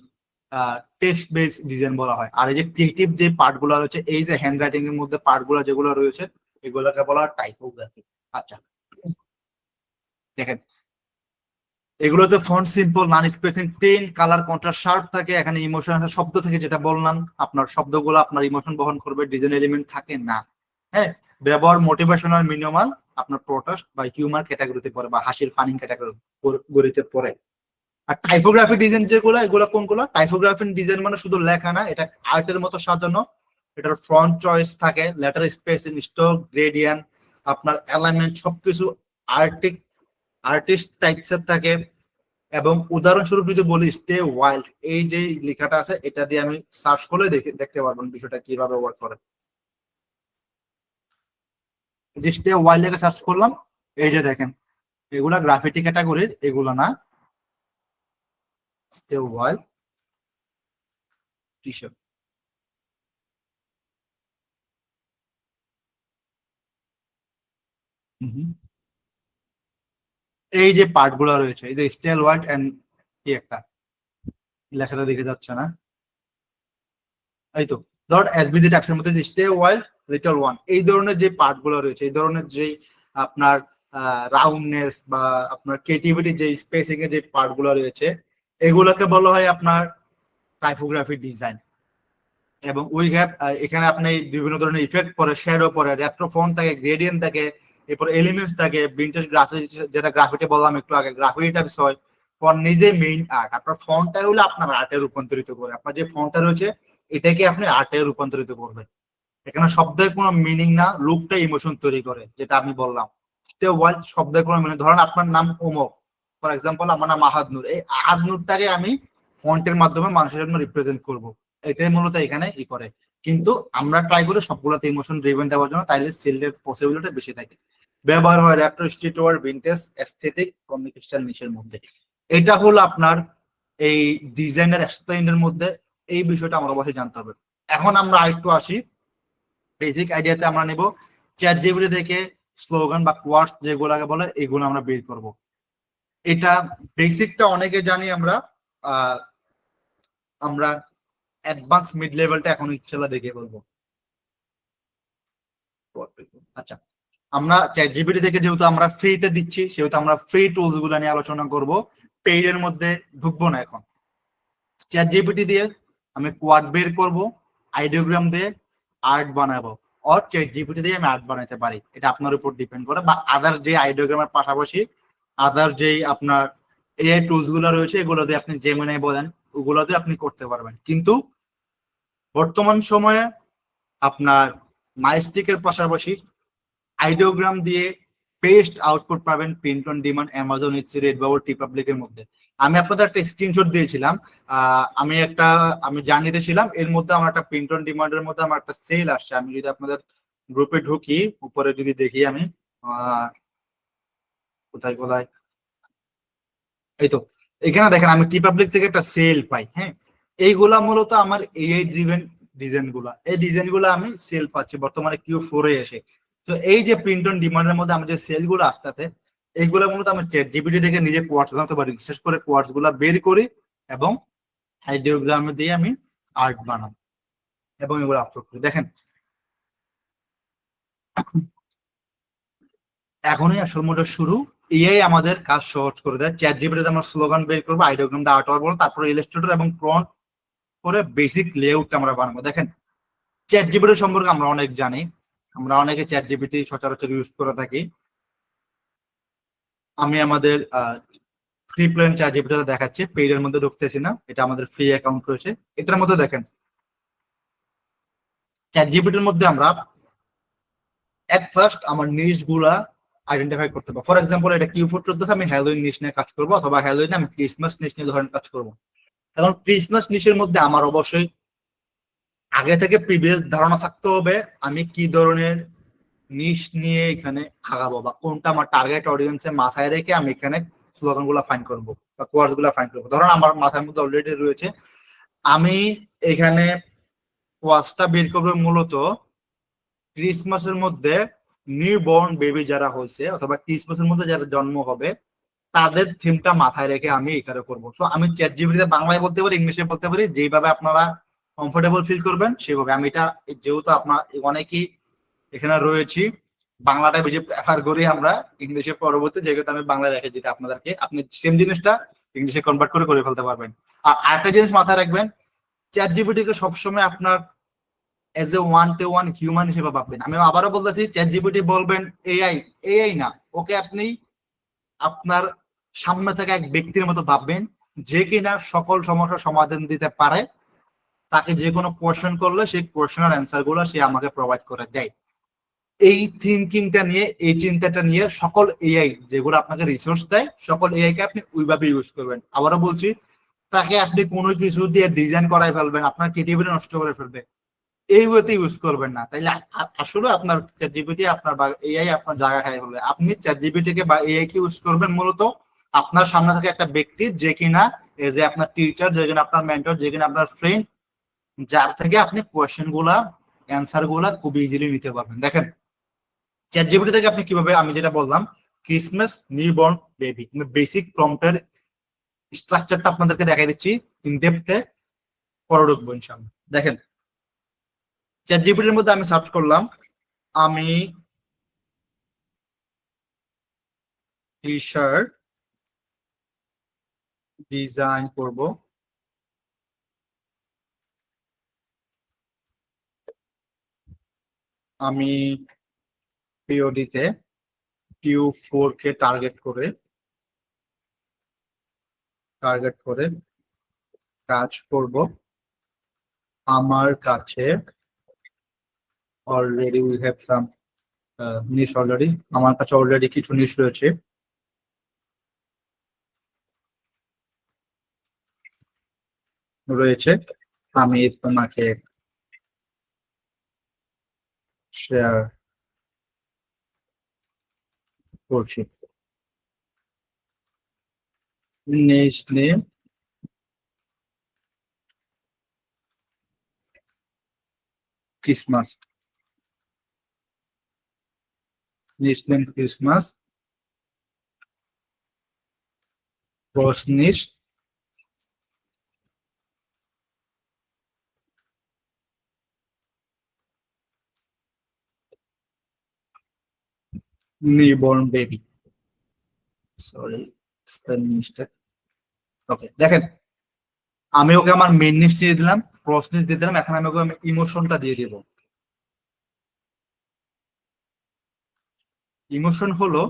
টেক্সট বেস ডিজাইন বলা হয়। আর এই যে ক্রিয়েটিভ যে পার্ট গুলো রয়েছে, এই যে হ্যান্ড রাইটিং এর মধ্যে পার্ট গুলো যেগুলো রয়েছে, এগুলোকে বলা হয় টাইপোগ্রাফি। আচ্ছা দেখেন, এগুলোতে font simple, non spacing, ten colour contrast sharp থাকে, এখানে ইমোশন আছে, শব্দ থেকে যেটা বললাম, আপনার শব্দগুলো আপনার ইমোশন বহন করবে, ডিজাইন এলিমেন্ট থাকে না। হ্যাঁ, ব্যবহার মোটিভেশনাল, মিনিমাল, আপনার প্রোটেস্ট বা হিউমার ক্যাটাগরিতে পড়ে বা হাসির ফানিং ক্যাটাগরিতে পড়ে। আর টাইপোগ্রাফিক ডিজাইন যেগুলো, এগুলো কোনগুলো? টাইপোগ্রাফিক ডিজাইন মানে শুধু লেখা না, এটা আর্টের মতো সাজানো, এটার ফন্ট চয়েস থাকে, লেটার স্পেসিং, স্ট্রোক, গ্রেডিয়েন্ট, আপনার অ্যালাইনমেন্ট সবকিছু আর্টিস্ট টাইপসের থাকে। এবং উদাহরণস্বরূপ যদি বলি স্টে ওয়াইল্ড, এই যে লেখাটা আছে, এটা দিয়ে আমি সার্চ করলে দেখতে পারবেন বিষয়টা কিভাবে ওয়ার্ক করে। যে স্টে ওয়াইল্ড লেখা সার্চ করলাম, এই যে দেখেন, এগুলা গ্রাফিটি ক্যাটাগরির, এগুলো না, স্টে ওয়াইল্ড টি শার্ট। এই যে পার্ট গুলা রয়েছে, এই যে স্টেল ওয়ার্ড এন্ড কি একটা লেখাটা দেখে যাচ্ছে না, এই তো ধর এসবিজি ট্যাক্সের মধ্যে স্টে ওয়াইল্ড লিটল ওয়ান, এই ধরনের যে পার্ট গুলো রয়েছে, এই ধরনের যে আপনার রাউন্ডনেস বা আপনার ক্রিয়েটিভিটি যে স্পেসিং এর যে পার্ট গুলো রয়েছে, এগুলোকে বলা হয় আপনার টাইপোগ্রাফি ডিজাইন। এবং ওই গ্যাপ, এখানে আপনি বিভিন্ন ধরনের ইফেক্ট পরে, শ্যাডো পরে, রেট্রো ফন্ট থাকে, গ্রেডিয়েন্ট থাকে, এরপর এলিমেন্টস থাকে, ভিনটেজ গ্রাফিক, যেটা গ্রাফিটি বললাম একটু আগে, গ্রাফিটিটা বিষয় ফন্ট নিজে মেইন আর্ট, আপনার ফন্টটাই হলো আপনার আর্টে রূপান্তরিত করে, আপনার যে ফন্টটা রয়েছে এটাকে আপনি আর্টে রূপান্তরিত করবেন। এখানে শব্দের কোনো মিনিং না, লুকটা ইমোশন তৈরি করে, যেটা আমি বললাম। ওয়ার্ড শব্দের কোনো মিনিং, ধরেন আপনার নাম ওমক, ফর এক্সাম্পল আমার নাম আহাদ নূর, এই আহাদ নূরটাকে আমি ফন্টের মাধ্যমে মানুষের জন্য রিপ্রেজেন্ট করব, এটাই মূলত এখানে ই করে। কিন্তু আমরা ট্রাই করি সবগুলোতে ইমোশন ড্রিভেন দেওয়ার জন্য, তাইলে সেলের পসিবিলিটি বেশি থাকে। ব্যবহার হয় retro, street word, vintage, aesthetic, communication নিশের মধ্যে। এটা হলো আপনার এই ডিজাইনার এক্সপ্লেইনের মধ্যে এই বিষয়টা আমরা অবশ্যই জানতে হবে। এখন আমরা আরেকটু আসি বেসিক আইডিয়াতে, আমরা নেব চ্যাট জিপিটি থেকে স্লোগান বা কোয়ার্ডস যেগুলোকে বলে, এগুলো আমরা বের করব। এটা বেসিকটা অনেকে জানি আমরা, আমরা অ্যাডভান্স মিড লেভেলটা এখন ইনশাআল্লাহ দেখে বলবো। আচ্ছা, আমরা চ্যাট জিপিটি থেকে যেহেতু আমরা ফ্রিতে দিচ্ছি, সেহেতু আমরা ফ্রি টুলস গুলো নিয়ে আলোচনা করব, পেইড এর মধ্যে ঢুকবো না। এখন চ্যাট জিপিটি দিয়ে আমি কোয়াড বের করব, আইডিওগ্রাম দিয়ে আর্ট বানাবো, আর চ্যাট জিপিটি দিয়ে আমি আর্ট বানাতে পারি, এটা আপনার উপর ডিপেন্ড করে। বা আদার যে আইডিওগ্রামের পাশাপাশি আদার যে আপনার এআই টুলস গুলো রয়েছে, এগুলো দিয়ে আপনি জেমিনাই বলেন, ওগুলো দিয়ে আপনি করতে পারবেন। কিন্তু বর্তমান সময়ে আপনার মাইস্টিকের পাশাপাশি আইডিওগ্রাম দিয়ে বেস্ট আউটপুট পাবেন print on demand, Amazon, Etsy, Redbubble, টিপাবলিকের মধ্যে। আমি আপনাদের একটা স্ক্রিনশট দিয়েছিলাম, আমি জানিয়ে ছিলাম, এর মধ্যে আমার একটা প্রিন্ট অন ডিমান্ডের মধ্যে আমার একটা সেল আসছে। আমি যদি আপনাদের গ্রুপে ঢুকি, উপরে যদি দেখি আমি কোথায় কোথায়, এই তো এখানে দেখেন, আমি টিপাবলিক থেকে একটা সেল পাই। হ্যাঁ, এইগুলা মূলত আমার এআই ড্রিভেন ডিজাইন গুলা, এই ডিজাইন গুলো আমি সেল পাচ্ছি বর্তমানে Q4 এ এসে। তো এই যে প্রিন্ট অন ডিমান্ডের মধ্যে আমার যে সেল গুলো আসতেছে, এইগুলো মূলত আমি চ্যাট জিপিটি থেকে নিজে কোয়ার্টস জানতে পারি, বিশেষ করে কোয়ার্টস গুলা বের করি এবং হাইড্রোগ্রাম দিয়ে আমি আর্ট বানাই এবং এগুলো আপলোড করি। দেখেন এখনই আসল মোটর শুরু, এআই আমাদের কাজ সহজ করে দেয়। চ্যাট জিপিটিতে আমরা স্লোগান বের করবো, আইডিওগ্রাম দিয়ে আর্ট করবো, তারপরে ইলাস্ট্রেটর এবং প্রম্পট করে বেসিক লেআউটটা আমরা বানাবো। দেখেন চ্যাট জিপিটি সম্পর্কে আমরা অনেক জানি, আমরা অনেকে চ্যাট জিপিটি সচরাচর ইউজ করে থাকি। আমি আমাদের ফ্রি প্ল্যান চ্যাট জিপিটিতে দেখাচ্ছি, পেইডের মধ্যে ঢুকতেছি না, এটা আমাদের ফ্রি অ্যাকাউন্ট রয়েছে। এটার মধ্যে দেখেন চ্যাট জিপিটির মধ্যে আমরা এট ফার্স্ট আমার নিশ গুলা আইডেন্টিফাই করতে পারবো। ফর এক্সাম্পল এটা Q4 চলতেছে, আমি হ্যালোইন নিশ নিয়ে কাজ করবো, অথবা হ্যালোইনে আমি ক্রিসমাস নিশ নিয়ে ধরেন কাজ করবো। এখন ক্রিসমাস নিশের মধ্যে আমার অবশ্যই আগে থেকে প্রিভিয়াস ধারণা থাকতে হবে আমি কি ধরনের নিশ নিয়ে এখানে আগাবো, বা কোনটা আমার টার্গেট অডিয়েন্সে মাথায় রেখে আমি এখানে স্লোগান গুলা ফাইন্ড করবো বা কোয়ার্ডস গুলা ফাইন্ড করবো। ধরুন আমার মাথার মধ্যে অলরেডি রয়েছে আমি এখানে কোয়ার্ডসটা বের করবো মূলত ক্রিসমাসের মধ্যে নিউ বর্ন বেবি যারা হয়েছে অথবা ক্রিসমাসের মধ্যে যারা জন্ম হবে তাদের থিমটা মাথায় রেখে আমি এখানে করবো। তো আমি চ্যাট জিপিটিতে বাংলায় বলতে পারি, ইংলিশে বলতে পারি, যেভাবে আপনারা কমফোর্টেবল ফিল করবেন সেভাবে। আমি এটা যেহেতু আপনার অনেকেই এখানে রয়েছি, বাংলাটা বেশি প্রেফার করি আমরা, ইংলিশে পরবর্তী যেহেতু আমি বাংলায় রেখে দিতে আপনাদেরকে, আপনি সেম জিনিসটা ইংলিশে কনভার্ট করে ফেলতে পারবেন। আর আরেকটা জিনিস মাথায় রাখবেন, চ্যাট জিপিটিকে সবসময় আপনার as a one to one human হিসেবে ভাববেন। আমি আবারও বলতেছি, চ্যাট জিপিটি বলবেন এআই, এআই না, ওকে আপনি আপনার সামনে থেকে এক ব্যক্তির মতো ভাববেন যে কিনা সকল সমস্যার সমাধান দিতে পারে। তাকে যে কোনো কোয়েশ্চেন করলে সেই কোয়েশ্চেনের অ্যান্সার গুলো সে আমাকে প্রোভাইড করে দেয়। এই থিঙ্কিংটা নিয়ে, এই চিন্তাটা নিয়ে সকল এআই যেগুলো আপনাকে রিসোর্স দেয়, সকল এআই কে আপনি ওইভাবে ইউজ করবেন। আবারও বলছি, তাকে আপনি কোনো কিছু দিয়ে ডিজাইন করাই ফেলবেন, আপনার ক্রিয়েটিভিটি নষ্ট করে ফেলবে, এই ওয়েতে ইউজ করবেন না। তাইলে আসলে আপনার চ্যাট জিপিটি আপনার বা এআই আপনার জায়গা খাই হলে আপনি চ্যাট জিপিটি কে বা এআই কে ইউজ করবেন মূলত আপনার সামনে থাকে একটা ব্যক্তি যে কিনা এজ এ আপনার টিচার, যে কিনা আপনার মেন্টর, যে কিনা আপনার ফ্রেন্ড, যার থেকে আপনি কোয়েশ্চেন গুলা অ্যান্সার গুলা খুব ইজিলি নিতে পারবেন। দেখেন চ্যাট জিপিটি থেকে আপনি কিভাবে, আমি যেটা বললাম ক্রিসমাস নিউবর্ন বেবি, বেসিক প্রম্পটের স্ট্রাকচারটা আপনাদেরকে দেখাই দিচ্ছি ইন ডেপথে, পরে ঢুকবো ইনশাআল্লাহ। দেখেন চ্যাট জিপিটির মধ্যে আমি সার্চ করলাম আমি টি শার্ট ডিজাইন করব, আমি পিওডিতে Q4 কে টার্গেট করে কাজ করব। আমার কাছে already we have some niche, already আমার কাছে অলরেডি কিছু নিশ রয়েছে, আমি তোমাকে শেয়ার করছি। Niche name Christmas, niche name Christmas, cross niche, newborn baby, sorry spelling mistake. Okay দেখেন আমি ওকে আমার মেন নিশ দিয়ে দিলাম, ক্রস নিশ দিয়ে দিলাম, এখন আমি ওকে ইমোশনটা দিয়ে দিব। ইমোশন হলো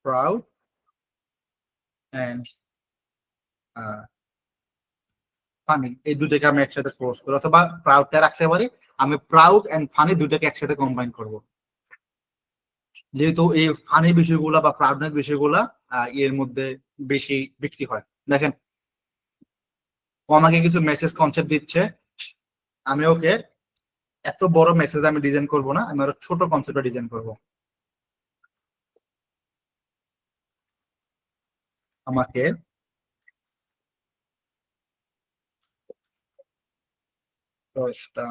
প্রাউড এন্ড ফানি, এই দুটাকে আমি একসাথে ক্লোজ করি, অথবা প্রাউডটা রাখতে পারি, আমি প্রাউড এন্ড ফানি দুটাকে একসাথে কম্বাইন করব। যেহেতু এই ফানি বিষয়গুলা বা প্রাউডনেস বিষয়গুলা এর মধ্যে বেশি বিক্রি হয়। দেখেন ও আমাকে কিছু মেসেজ কনসেপ্ট দিচ্ছে, আমি ওকে এত বড় মেসেজ আমি ডিজাইন করব না, আমি আরো ছোট কনসেপ্টে ডিজাইন করব। আমাকে দশটা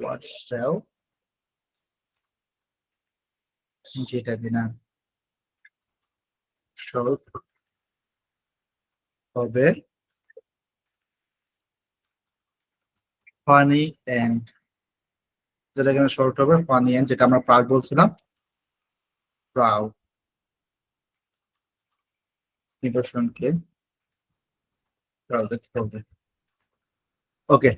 হোয়াটসঅ্যাপ যেটা কিনা শর্ট হবে ফানি এন্ড, যেটা কিনা শর্ট হবে ফানি এন্ড, যেটা আমরা প্রাউড বলছিলাম, প্রাউড নিদর্শনকে প্রাউডেড করবে। ওকে,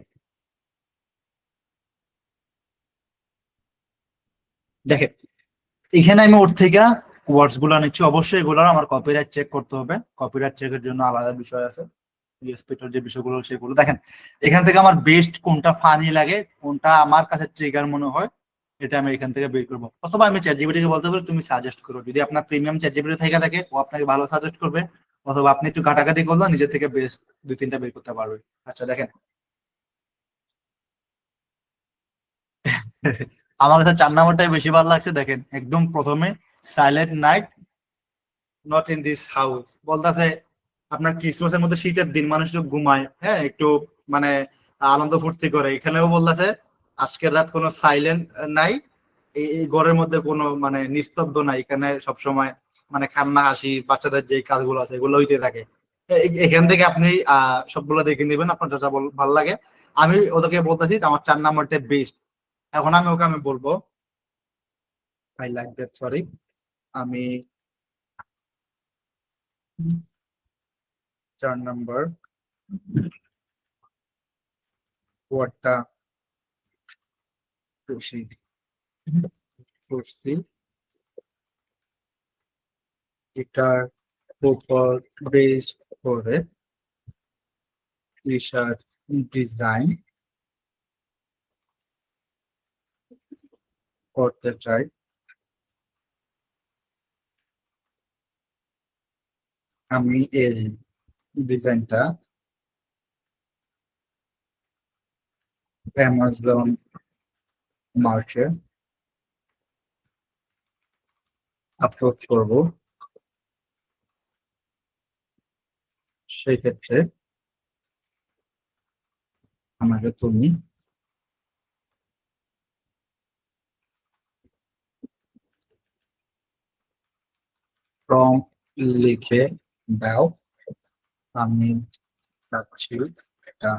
দেখেন এখানে আমি ওর থেকে ওয়ার্ডস গুলো নিচ্ছি, অবশ্যই এগুলো আমার কপিরাইট চেক করতে হবে, কপিরাইট চেকের জন্য আলাদা বিষয় আছে, ইউএসপিটার যে বিষয়গুলো সেগুলো দেখেন। এখান থেকে আমার বেস্ট কোনটা ফানি লাগে, কোনটা আমার কাছে ট্রিগার মনে হয়, এটা আমি এখান থেকে বের করবো। অথবা আমি চ্যাটজিপিটি কে বলতে পারি তুমি সাজেস্ট করো, যদি আপনার প্রিমিয়াম চ্যাটজিপিটি থেকে থাকে ও আপনাকে ভালো সাজেস্ট করবে, অথবা আপনি একটু ঘাটাঘাটি করলে নিজের থেকে বেস্ট দুই তিনটা বের করতে পারবে। আচ্ছা দেখেন আমার কাছে 4 নাম্বারটাই বেশি ভালো লাগছে। দেখেন একদম প্রথমে silent night not in this house বলতেছে, আপনার ক্রিসমাসের মধ্যে শীতের দিন মানুষ একটু ঘুমায়, হ্যাঁ একটু মানে আনন্দ ফুর্তি করে, এখানেও বলতেছে আজকের রাত কোনো সাইলেন্ট নাই, এই ঘরের মধ্যে কোনো মানে নিস্তব্ধ নাই, এখানে সবসময় মানে কান্না হাসি বাচ্চাদের যে কাজগুলো আছে এগুলো হইতে থাকে। এখান থেকে আপনি সবগুলো দেখে নেবেন আপনার যা যা ভালো লাগে। আমি ওদেরকে বলতেছি যে আমার 4 নাম্বারটা বেস্ট। এখন আমি বলবো আই লাইক দ্যাট, সরি আমি 4 নাম্বার ওয়ার্ডটা খুশি করছি, এটার উপর বেস করে টি শার্ট ডিজাইন করতে চাই। আমি এই ডিজাইনটা অ্যামাজন মার্চে আপলোড করব, সেই ক্ষেত্রে আমাকে তুমি প্রম্পট লিখে দাও, আমি চাচ্ছি এটা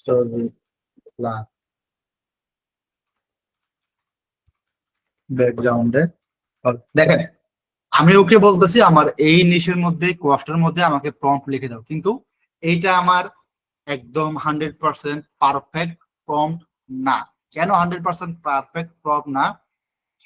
ছবি ব্যাকগ্রাউন্ডে। দেখেন আমি ওকে বলতেছি আমার এই নিশের মধ্যে কোয়াস্টার মধ্যে আমাকে প্রম্পট লিখে দাও, কিন্তু এইটা আমার একদম 100% পারফেক্ট প্রম্পট না। কেন 100% পারফেক্ট প্রম্পট না,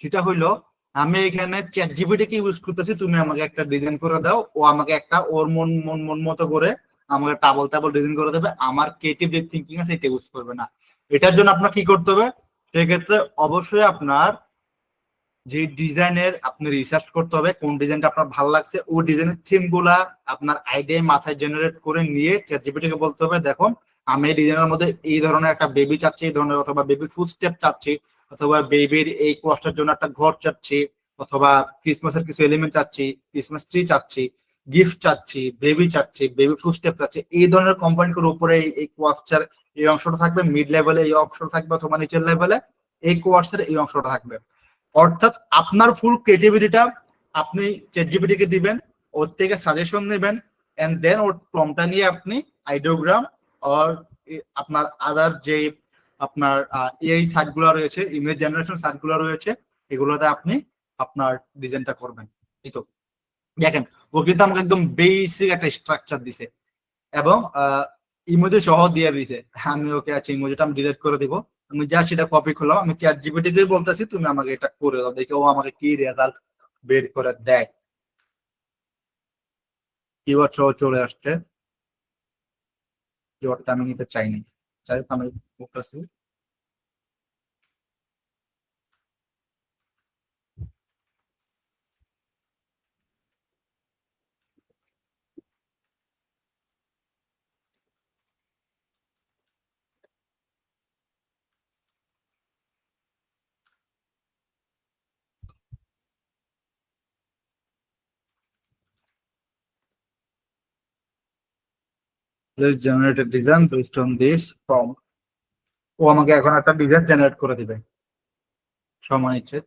সেটা হইলো আমি এখানে চ্যাট জিপিটি কে ইউজ করতেছি, তুমি আমাকে একটা ডিজাইন করে দাও, ও আমাকে একটা ওর মন মন মন মতো করে আমাকে টাবল টাবল ডিজাইন করে দেবে, আমার ক্রিয়েটিভ যে থিঙ্কিং আছে এটা ইউজ করবে না। এটার জন্য আপনার কি করতে হবে, সেক্ষেত্রে অবশ্যই আপনার যে ডিজাইনের আপনি রিসার্চ করতে হবে, কোন ডিজাইনটা আপনার ভালো লাগছে, ওই ডিজাইনের থিম গুলা আপনার আইডিয়া মাথায় জেনারেট করে নিয়ে চ্যাটজিপিটি কে বলতে হবে দেখো আমি এই ডিজাইনের মধ্যে এই ধরনের একটা বেবি চাচ্ছি, এই ধরনের, অথবা বেবির ফুটস্টেপ চাচ্ছি, অথবা বেবির এই কোয়াস্টার জন্য একটা ঘর চাচ্ছি, অথবা ক্রিসমাসের কিছু এলিমেন্ট চাচ্ছি, ক্রিসমাস ট্রি চাচ্ছি, গিফট চাচ্ছি, বেবি চাচ্ছি, বেবি ফুটস্টেপ চাচ্ছি, এই ধরনের কোম্পানিগুলোর উপরে এই কোয়াস্টার এই অংশটা থাকবে, মিড লেভেলে এই অংশটা থাকবে, অথবা নিচের লেভেলে এই কোয়ার্সের এই অংশটা থাকবে। অর্থাৎ আপনার ফুল ক্রিয়েটিভিটিটা আপনি চ্যাটজিপিটি কে দিবেন, ওর থেকে সাজেশন নেবেন, এন্ড দেন ওর প্রম্পটটা নিয়ে আপনি আইডিওগ্রাম আর আপনার আদার যে আপনার এই সাইটগুলো রয়েছে, ইমেজ জেনারেশন সাইটগুলো রয়েছে, এগুলোতে আপনি আপনার ডিজাইনটা করবেন। এই তো দেখেন ও কিন্তু আমাকে একদম বেসিক একটা স্ট্রাকচার দিছে এবং ইমোজি সহ দিয়ে দিছে। আমি ওকে আছে ইমোজিটা আমি ডিলিট করে দিব, আমি যা সেটা কপি করলাম, আমি চ্যাট জিপিটি কে বলতেছি তুমি আমাকে এটা করে দাও, দেখে ও আমাকে কি রেজাল্ট বের করে দেয়। কিওয়ার্ড সহ চলে আসছে, কিওয়ার্ডটা আমি নিতে চাইনি, চাই আমি করতেছি। Let's generate a design based on this prompt. ও আমাকে এখন একটা ডিজাইন জেনারেট করে দিবে সমান ইচ্ছে।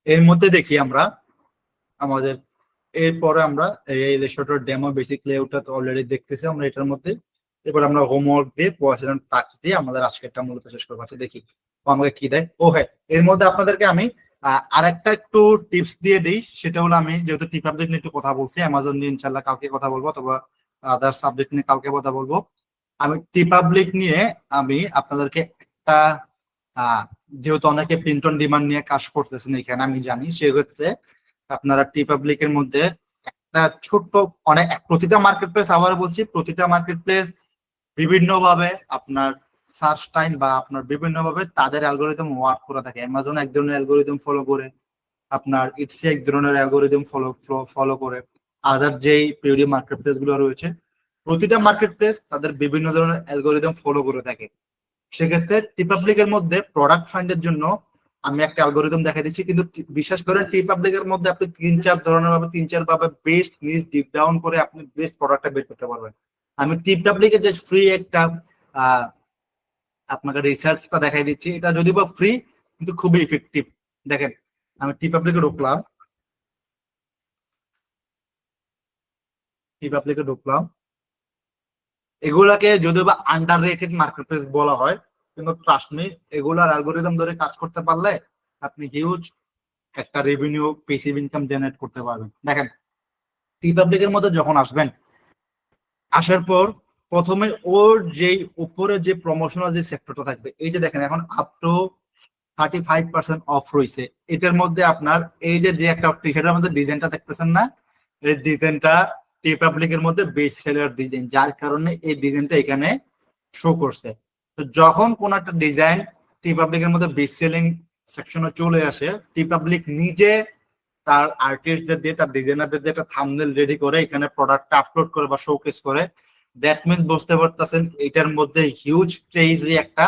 এর মধ্যে দেখি আমরা আমাদের, এরপরে আমরা এই ইলাস্ট্রেটর ডেমো বেসিক লেআউটটা তো অলরেডি দেখতেছি আমরা এটার মধ্যে। এবার আমরা হোমওয়ার্ক দিয়ে পড়াশোনার টাচ দিয়ে আমাদের আজকেরটা মূলত শেষ করবো। আচ্ছা দেখি ও আমাকে কি দেয়। ও হ্যাঁ, এর মধ্যে আপনাদেরকে আমি আরেকটা একটু টিপস দিয়ে দিই, সেটা হলো আমি যেহেতু টি পাবলিক নিয়ে একটু কথা বলছি, অ্যামাজন নিয়ে ইনশাল্লাহ কালকে কথা বলবো, অথবা আদার সাবজেক্ট নিয়ে কালকে কথা বলবো। আমি টি পাবলিক নিয়ে আমি আপনাদেরকে একটা যেহেতু অনেকে প্রিন্ট অন ডিমান্ড নিয়ে কাজ করতেছেন এখানে আমি জানি, সেক্ষেত্রে আপনারা টি পাবলিকের মধ্যে একটা ছোট্ট অনেক প্রতিটা মার্কেট প্লেস, আবার বলছি প্রতিটা মার্কেট প্লেস বিভিন্নভাবে আপনার সার্চ টাইম বা আপনার বিভিন্নভাবে তাদের অ্যালগোরিদম ওয়ার্ক করে থাকে। অ্যামাজন এক ধরনের অ্যালগোরিদম ফলো করে, আপনার ইটসি এক ধরনের অ্যালগোরিদম ফলো করে, আদার যেই পিওরি মার্কেট প্লেস গুলো রয়েছে প্রতিটা মার্কেট প্লেস তাদের বিভিন্ন ধরনের অ্যালগোরিদম ফলো করে থাকে। সেক্ষেত্রে টি পাবলিকের মধ্যে প্রোডাক্ট ফাইন্ডের জন্য আমি একটা অ্যালগোরিদম দেখা দিচ্ছি, কিন্তু বিশ্বাস করেন টি পাবলিকের মধ্যে আপনি 3-4 ধরনের ভাবে 3-4 ভাবে বেস্ট নিচ ডিপ ডাউন করে আপনি বেস্ট প্রোডাক্টটা বের করতে পারবেন। আমি টি পাবলিকের যে ফ্রি একটা আপনাকে রিসার্চটা দেখাই দিচ্ছি, এটা যদি বা ফ্রি কিন্তু খুবই ইফেক্টিভ। দেখেন আমি টি পাবলিকে ঢুকলাম, এগুলাকে যদিও বা আন্ডার রেটেড মার্কেট প্লেস বলা হয়, কিন্তু ট্রাস্ট মি এগুলার অ্যালগোরিদম ধরে কাজ করতে পারলে আপনি হিউজ একটা রেভিনিউ পেসিভ ইনকাম জেনারেট করতে পারবেন। দেখেন টি পাবলিকের মধ্যে যখন আসবেন, আসার পর প্রথমে ওর যেই উপরে যে প্রমোশনাল যে সেক্টরটা থাকবে, এই যে দেখেন এখন আপ টু 35% অফ রয়েছে, এটার মধ্যে আপনার এই যে একটা টি শার্টের মধ্যে ডিজাইনটা দেখতেছেন না, এই ডিজাইনটা টি পাবলিকের মধ্যে বেস্ট সেলার ডিজাইন, যার কারণে এই ডিজাইনটা এখানে শো করছে। তো যখন কোন একটা ডিজাইন টি পাবলিকের মধ্যে বেস্ট সেলিং সেকশনে চলে আসে, টি পাবলিক নিজে তার আর্টিস্টদের দিয়ে তার ডিজাইনারদের দিয়ে একটা থাম্বনেল রেডি করে এখানে প্রোডাক্টটা আপলোড করে বা শোকেস করে, দ্যাট মিনস বুঝতে পারতেছেন এটার মধ্যে হিউজ ক্রেজি একটা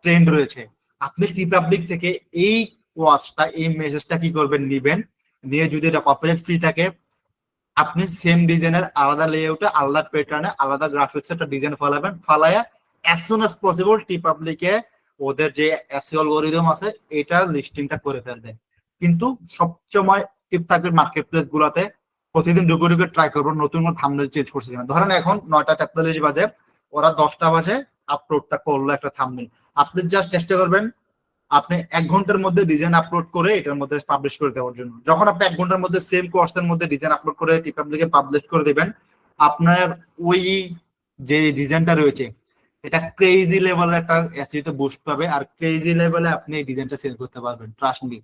ট্রেন্ড রয়েছে। আপনি টি পাবলিক থেকে এই ওয়াচটা, এই মেসেজটা কি করবেন, নিবেন, নিয়ে যদি এটা কপিরাইট ফ্রি থাকে আপনি সেম ডিজাইনের আলাদা লেআউটে আলাদা প্যাটার্নে আলাদা গ্রাফিক্স একটা ডিজাইন ফলাবেন, ফালায়া অ্যাজ সুন অ্যাজ পসিবল টি পাবলিকে ওদের যে এসইও অ্যালগরিদম আছে এটা লিস্টিংটা করে ফেলবেন। কিন্তু সবসময় টিপ থাকবে মার্কেট প্লেস গুলাতে প্রতিদিন ঢুকে ট্রাই করবো নতুন কোনো থাম্বনেল চেঞ্জ করছে কিনা। ধরেন এখন 9:43 বাজে, ওরা 10টা বাজে আপলোডটা করলো একটা থাম্বনেল, আপনি জাস্ট চেষ্টা করবেন আপনি 1 ঘন্টার মধ্যে ডিজাইন আপলোড করে এটার মধ্যে পাবলিশ করে দেওয়ার জন্য। যখন আপনি 1 ঘন্টার মধ্যে সেম কোর্সের মধ্যে ডিজাইন আপলোড করে টি পাবলিকে পাবলিশ করে দিবেন, আপনার ওই যে ডিজাইনটা রয়েছে এটা ক্রেজি লেভেলের একটা এসইওতে বুস্ট পাবে, আর ক্রেজি লেভেলে আপনি এই ডিজাইনটা সেল করতে পারবেন। ট্রাস্ট মি,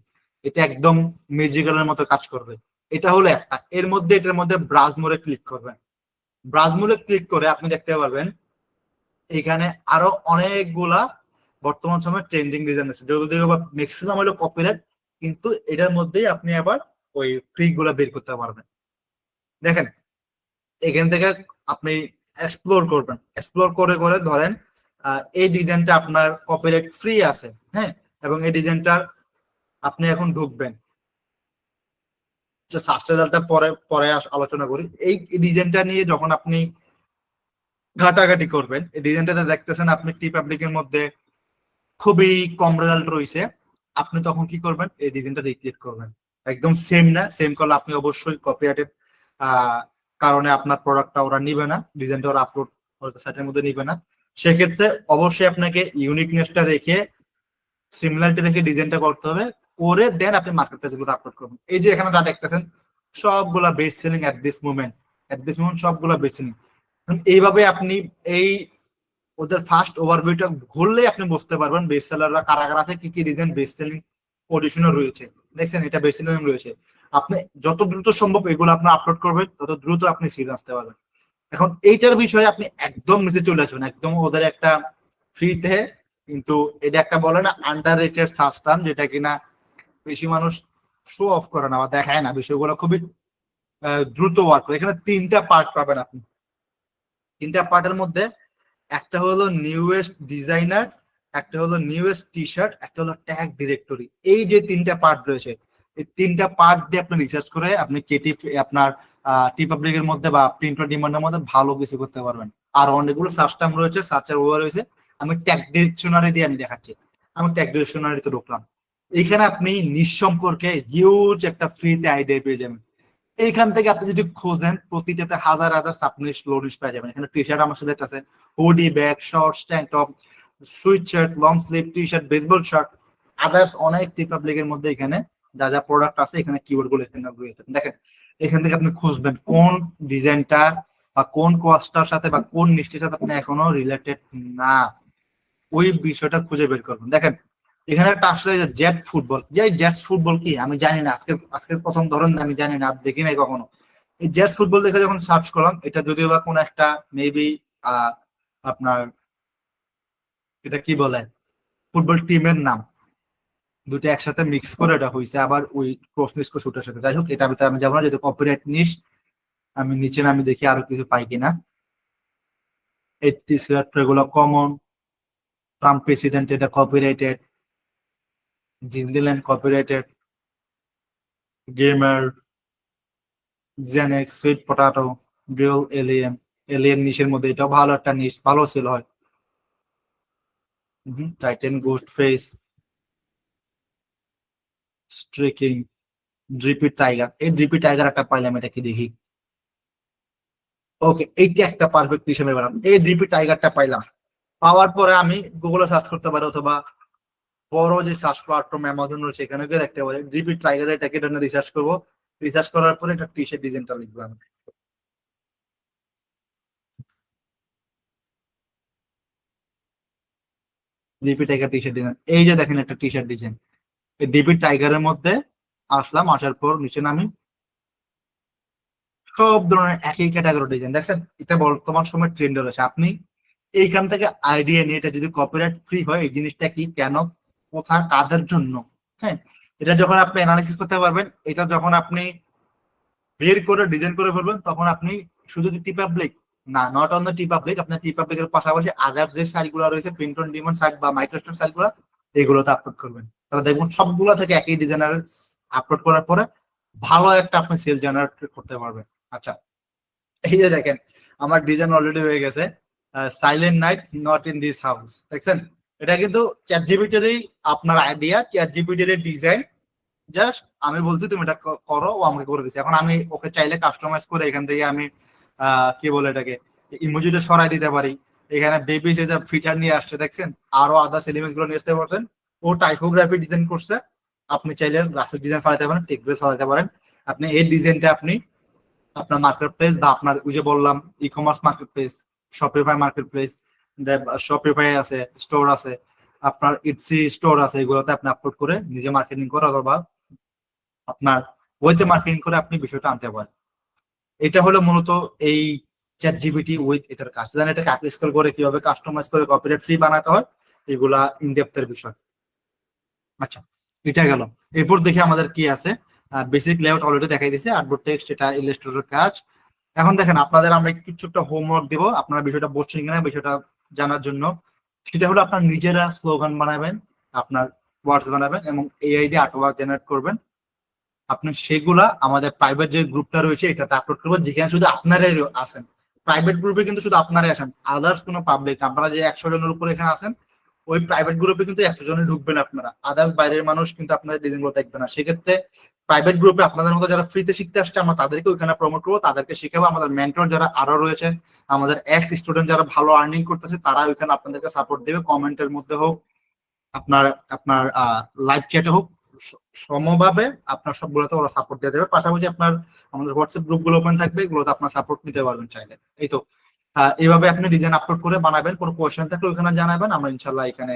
এটা একদম ম্যাজিক্যালের মতো কাজ করবে। এটা হলো একটা। এর মধ্যে এটার মধ্যে ব্রাউজ মোডে ক্লিক করবেন, ব্রাউজ মোডে ক্লিক করে আপনি দেখতে পারবেন এখানে আরো অনেকগুলা বর্তমান সময় ট্রেন্ডিং ডিজাইন আছে, যদিও ম্যাক্সিমাম হলো কপিরাইট, কিন্তু এটার মধ্যেই আপনি আবার ওই ফ্রি গুলা বের করতে পারবেন। দেখেন এখান থেকে আপনি এক্সপ্লোর করবেন, এক্সপ্লোর করে করে ধরেন এই ডিজাইনটা আপনার কপিরাইট ফ্রি আছে, হ্যাঁ, এবং এই ডিজাইনটা আপনি এখন ঢুকবেন, সার্চ রেজাল্টটা পরে পরে আলোচনা করি। এই ডিজাইনটা নিয়ে যখন আপনি ঘাটাঘাটি করবেন, এই ডিজাইনটাতে দেখতেছেন আপনি টি পাবলিকের মধ্যে খুবই কম রেজাল্ট রয়েছে, আপনি তখন কি করবেন, এই ডিজাইনটা রিক্রিয়েট করবেন। একদম সেম না, সেম করলে আপনি অবশ্যই কপিরাইটেড কারণে আপনার প্রোডাক্টটা ওরা নিবে না, ডিজাইনটা ওরা আপলোড সাইটের মধ্যে নিবে না। সেক্ষেত্রে অবশ্যই আপনাকে ইউনিকনেসটা রেখে সিমিলারিটি রেখে ডিজাইনটা করতে হবে, করে দেন আপনি মার্কেট প্লেস গুলো আপলোড করবেন। এই যে এখানে যা দেখতেছেন সবগুলা best selling at this moment সবগুলা বেস্ট সেলিং। এইভাবে আপনি এই ওদের ফার্স্ট ওভারভিউটা ঘুরলে আপনি বুঝতে পারবেন বেস্ট সেলাররা কারা কারা আছে, কি কি ডিজাইন বেস্ট সেলিং পজিশনে রয়েছে। দেখছেন এটা বেস্ট সেলিং রয়েছে। আপনি যত দ্রুত সম্ভব এগুলো আপনি আপলোড করবেন, তত দ্রুত আপনি সিরিজ আসতে পারবেন। এখন এইটার বিষয়ে আপনি একদম নিচে চলে আসবেন, একদম ওদের একটা ফ্রিতে, কিন্তু এটা একটা বলে না আন্ডার রেটেড সার্চ টার্ম, যেটা কিনা বেশি মানুষ শো অফ করে না বা দেখায় না, বিষয়গুলো খুবই দ্রুত ওয়ার্ক করে। এখানে 3টা পার্ট পাবেন আপনি। 3টা পার্টের মধ্যে একটা হলো নিউয়েস্ট ডিজাইনার, একটা হলো নিউয়েস্ট টি শার্ট, একটা হলো ট্যাগ ডিরেক্টরি। এই যে 3টা পার্ট রয়েছে, এই 3টা পার্ট দিয়ে আপনি রিসার্চ করে আপনি কেটি আপনার টি পাবলিকের মধ্যে বা প্রিন্ট ডিমান্ডের মধ্যে ভালো কিছু করতে পারবেন। আর অনেকগুলো সার্চ টার্ম রয়েছে, সার্চের ওভার রয়েছে, আমি ট্যাগ ডিকশনারি দিয়ে আমি দেখাচ্ছি। আমি ট্যাগ ডিকশনারিতে ঢুকলাম, এখানে আপনি নিশ সম্পর্কে হিউজ একটা ফ্রিতে আইডিয়া পেয়ে যাবেন। এইখান থেকে আপনি যদি খোঁজেন প্রতিটাতে হাজার হাজার সাবনিশ লোডিশ পেয়ে যাবেন। এখানে টি শার্ট আমার সাথে আছে, hoodie, bag, shorts, tank top, sweatshirt, long sleeve T shirt, baseball shirt, others অনেক রিপাবলিকের মধ্যে এখানে যা যা প্রোডাক্ট আছে এখানে কিওয়ার্ড গুলো এখানে দেখেন। এখান থেকে আপনি খুঁজবেন কোন ডিজাইনটা বা কোন কোয়াসটার সাথে বা কোন নিশ্চিত সাথে আপনি এখনো রিলেটেড না, ওই বিষয়টা খুঁজে বের করবেন। দেখেন এখানে একটা আসলে জেট ফুটবল, যে জেটস ফুটবল কি আমি জানি না, আজকের প্রথম ধরেন আমি জানি না, দেখি নাই কখনো। এই জেটস ফুটবল দেখে যখন সার্চ করলাম, এটা যদিও বা কোনো একটা মেবি আপনার এটা কি বলে ফুটবল টিমের নাম, দুটো একসাথে মিক্স করে এটা হয়েছে আবার ওই ক্রস নিস্কো শুটের সাথে। যাই হোক এটা ভিতরে আমি যাবো না, যেহেতু কপিরাইট নিস। আমি নিচে নামি দেখি আরো কিছু পাই কিনা। এগুলো কমন, ট্রাম্প প্রেসিডেন্ট এটা কপিরাইটেড, জিন্দিল্যান্ড copyrighted, gamer, Gen X, sweet potato, drill, alien. Alien নিশের মধ্যে এটাও ভালো একটা নিশ, ভালো সেল হয়। Titan, ghost face, streaking, drippy tiger. এই ড্রিপি টাইগার একটা পাইলাম, এটা কি দেখি। ওকে, এইটা একটা পারফেক্ট হিসেবে পেলাম, এই ড্রিপি টাইগারটা পাইলাম। পাওয়ার পরে আমি গুগলে সার্চ করতে পারি, অথবা বড় যে সার্চ প্ল্যাটফর্ম অ্যামাজন রয়েছে এখানে গিয়ে দেখতে পারি। ড্রিপি টাইগার এটাকে রিসার্চ করবো, রিসার্চ করার পরে একটা টি শার্ট ডিজাইনটা লিখবো আমি। ডিপি টাইগার টি শার্ট ডিজাইন, এই যে দেখেন একটা টি শার্ট ডিজাইন। এই ডিপি টাইগারের মধ্যে আসলাম, আসার পর নিচে নামি, সব ধরনের একই ক্যাটাগরি ডিজাইন দেখছেন। এটা বর্তমান সময় ট্রেন্ডে রয়েছে। আপনি এইখান থেকে আইডিয়া নিয়ে, এটা যদি কপিরাইট ফ্রি হয়, এই জিনিসটা কি, কেন, কোথায়, কাদের জন্য, হ্যাঁ, এটা যখন আপনি অ্যানালাইসিস করতে পারবেন, এটা যখন আপনি বের করে ডিজাইন করে ফেলবেন, তখন আপনি শুধু টি পাবলিক না, not on the T public, আপনার টি পাবলিকের পাশাপাশি আদার যে সাইটগুলো রয়েছে, প্রিন্ট অন ডিমান্ড সাইট বা মাইক্রোস্টোর সাইটগুলো, এগুলোতে আপলোড করবেন। তাহলে দেখবেন সবগুলো থেকে একই ডিজাইনার আপলোড করার পরে ভালো একটা আপনি সেল জেনারেট করতে পারবেন। আচ্ছা, এই যে দেখেন আমার ডিজাইন অলরেডি হয়ে গেছে, silent night not in this house, দেখছেন। এটা কিন্তু চ্যাট জিপিটিরই আপনার আইডিয়া, চ্যাট জিপিটির ডিজাইন, জাস্ট আমি বলছি তুমি এটা করো, ও আমাকে করে দিচ্ছে। এখন আমি ওকে চাইলে কাস্টমাইজ করে এখান থেকে আমি কি বলে এটাকে ইমোজিটা সরাই দিতে পারি। এখানে বেবি যে ফিটার নিয়ে আসছে দেখছেন, আরো আদার্স এলিমেন্টস গুলো নিয়ে আসতে পারছেন। ও টাইপোগ্রাফি ডিজাইন করছে, আপনি চাইলে গ্রাফিক ডিজাইন ফলাইতে পারেন, টেক্সট বেস ফলাইতে পারেন। আপনি এই ডিজাইনটা আপনি আপনার মার্কেট প্লেস বা আপনার ওই যে বললাম ই commerce market place, Shopify market place, Shopify আছে, স্টোর আছে, আপনার ইটসি স্টোর আছে, এগুলোতে আপনি আপলোড করে নিজে মার্কেটিং করে অথবা আপনার ওইতে মার্কেটিং করে আপনি বিষয়টা আনতে পারেন। এটা হলো মূলত এই চ্যাট জিপিটি উইথ এটার কাজ। জানেন এটাকে আপস্কেল করে কিভাবে কাস্টমাইজ করে কপিরাইট ফ্রি বানাতে হয়, এগুলা ইনডেপথের বিষয়। আচ্ছা, এটা গেল। এরপর দেখি আমাদের কি আছে। বেসিক লেআউট অলরেডি দেখাই দিয়েছে, আর্টবোর্ড টেক্সট, এটা ইলাস্ট্রেটরের কাজ। এখন দেখেন আপনাদের আমরা কিছু একটা হোমওয়ার্ক দিব, আপনারা বিষয়টা বসছেন কিনা বিষয়টা জানার জন্য। সেটা হলো আপনার নিজেরা স্লোগান বানাবেন, আপনার ওয়ার্ডস বানাবেন এবং এআই দিয়ে আর্টওয়ার্ক জেনারেট করবেন। আপনি সেগুলা আমাদের প্রাইভেট যে গ্রুপটা রয়েছে এটাতে আপলোড করবেন, যেখানে শুধু আপনারাই আছেন। প্রাইভেট গ্রুপে কিন্তু শুধু আপনারাই আসেন, আদার্স কোনো পাবলিক। আপনারা যে 100 জনের উপরে এখানে আছেন, ওই প্রাইভেট গ্রুপে কিন্তু 100 জনে ঢুকবেন আপনারা, আদার্স বাইরের মানুষ কিন্তু আপনাদের ডিজাইন গুলো দেখবে না। সেক্ষেত্রে প্রাইভেট গ্রুপে আপনাদের মতো যারা ফ্রিতে শিখতে আসছে, আমরা তাদেরকে ওইখানে প্রমোট করবো, তাদেরকে শিখাবো। আমাদের মেন্টর যারা আরো রয়েছে, আমাদের এক্স স্টুডেন্ট যারা ভালো আর্নিং করতেছে, তারা ওইখানে আপনাদেরকে সাপোর্ট দেবে। কমেন্টের মধ্যে হোক, আপনার আপনার লাইভ চ্যাটে হোক, সমভাবে আপনার সবগুলোতে ওরা সাপোর্ট দিয়ে দেবে। পাশাপাশি আপনার আমাদের হোয়াটসঅ্যাপ গ্রুপ গুলো ওপেন থাকবে, এগুলোতে আপনার সাপোর্ট নিতে পারবেন চাইলে। এই তো এইভাবে আপনি ডিজাইন আপলোড করে বানাবেন। কোনো কোয়েশ্চেন থাকলে ওখানে জানাবেন, আমরা ইনশাল্লাহ এখানে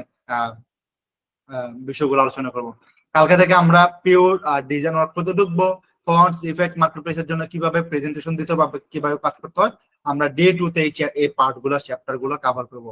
বিষয়গুলো আলোচনা করবো। কালকে থেকে আমরা পিওর ডিজাইন ওয়ার্ক করতে ঢুকবো। ফন্টস, ইফেক্ট, মার্কেটপ্লেসের জন্য কিভাবে প্রেজেন্টেশন দিতে হবে, কিভাবে কাজ করতে হয়, আমরা ডে 2 তে এই পার্ট গুলো, চ্যাপ্টার গুলো কভার করবো।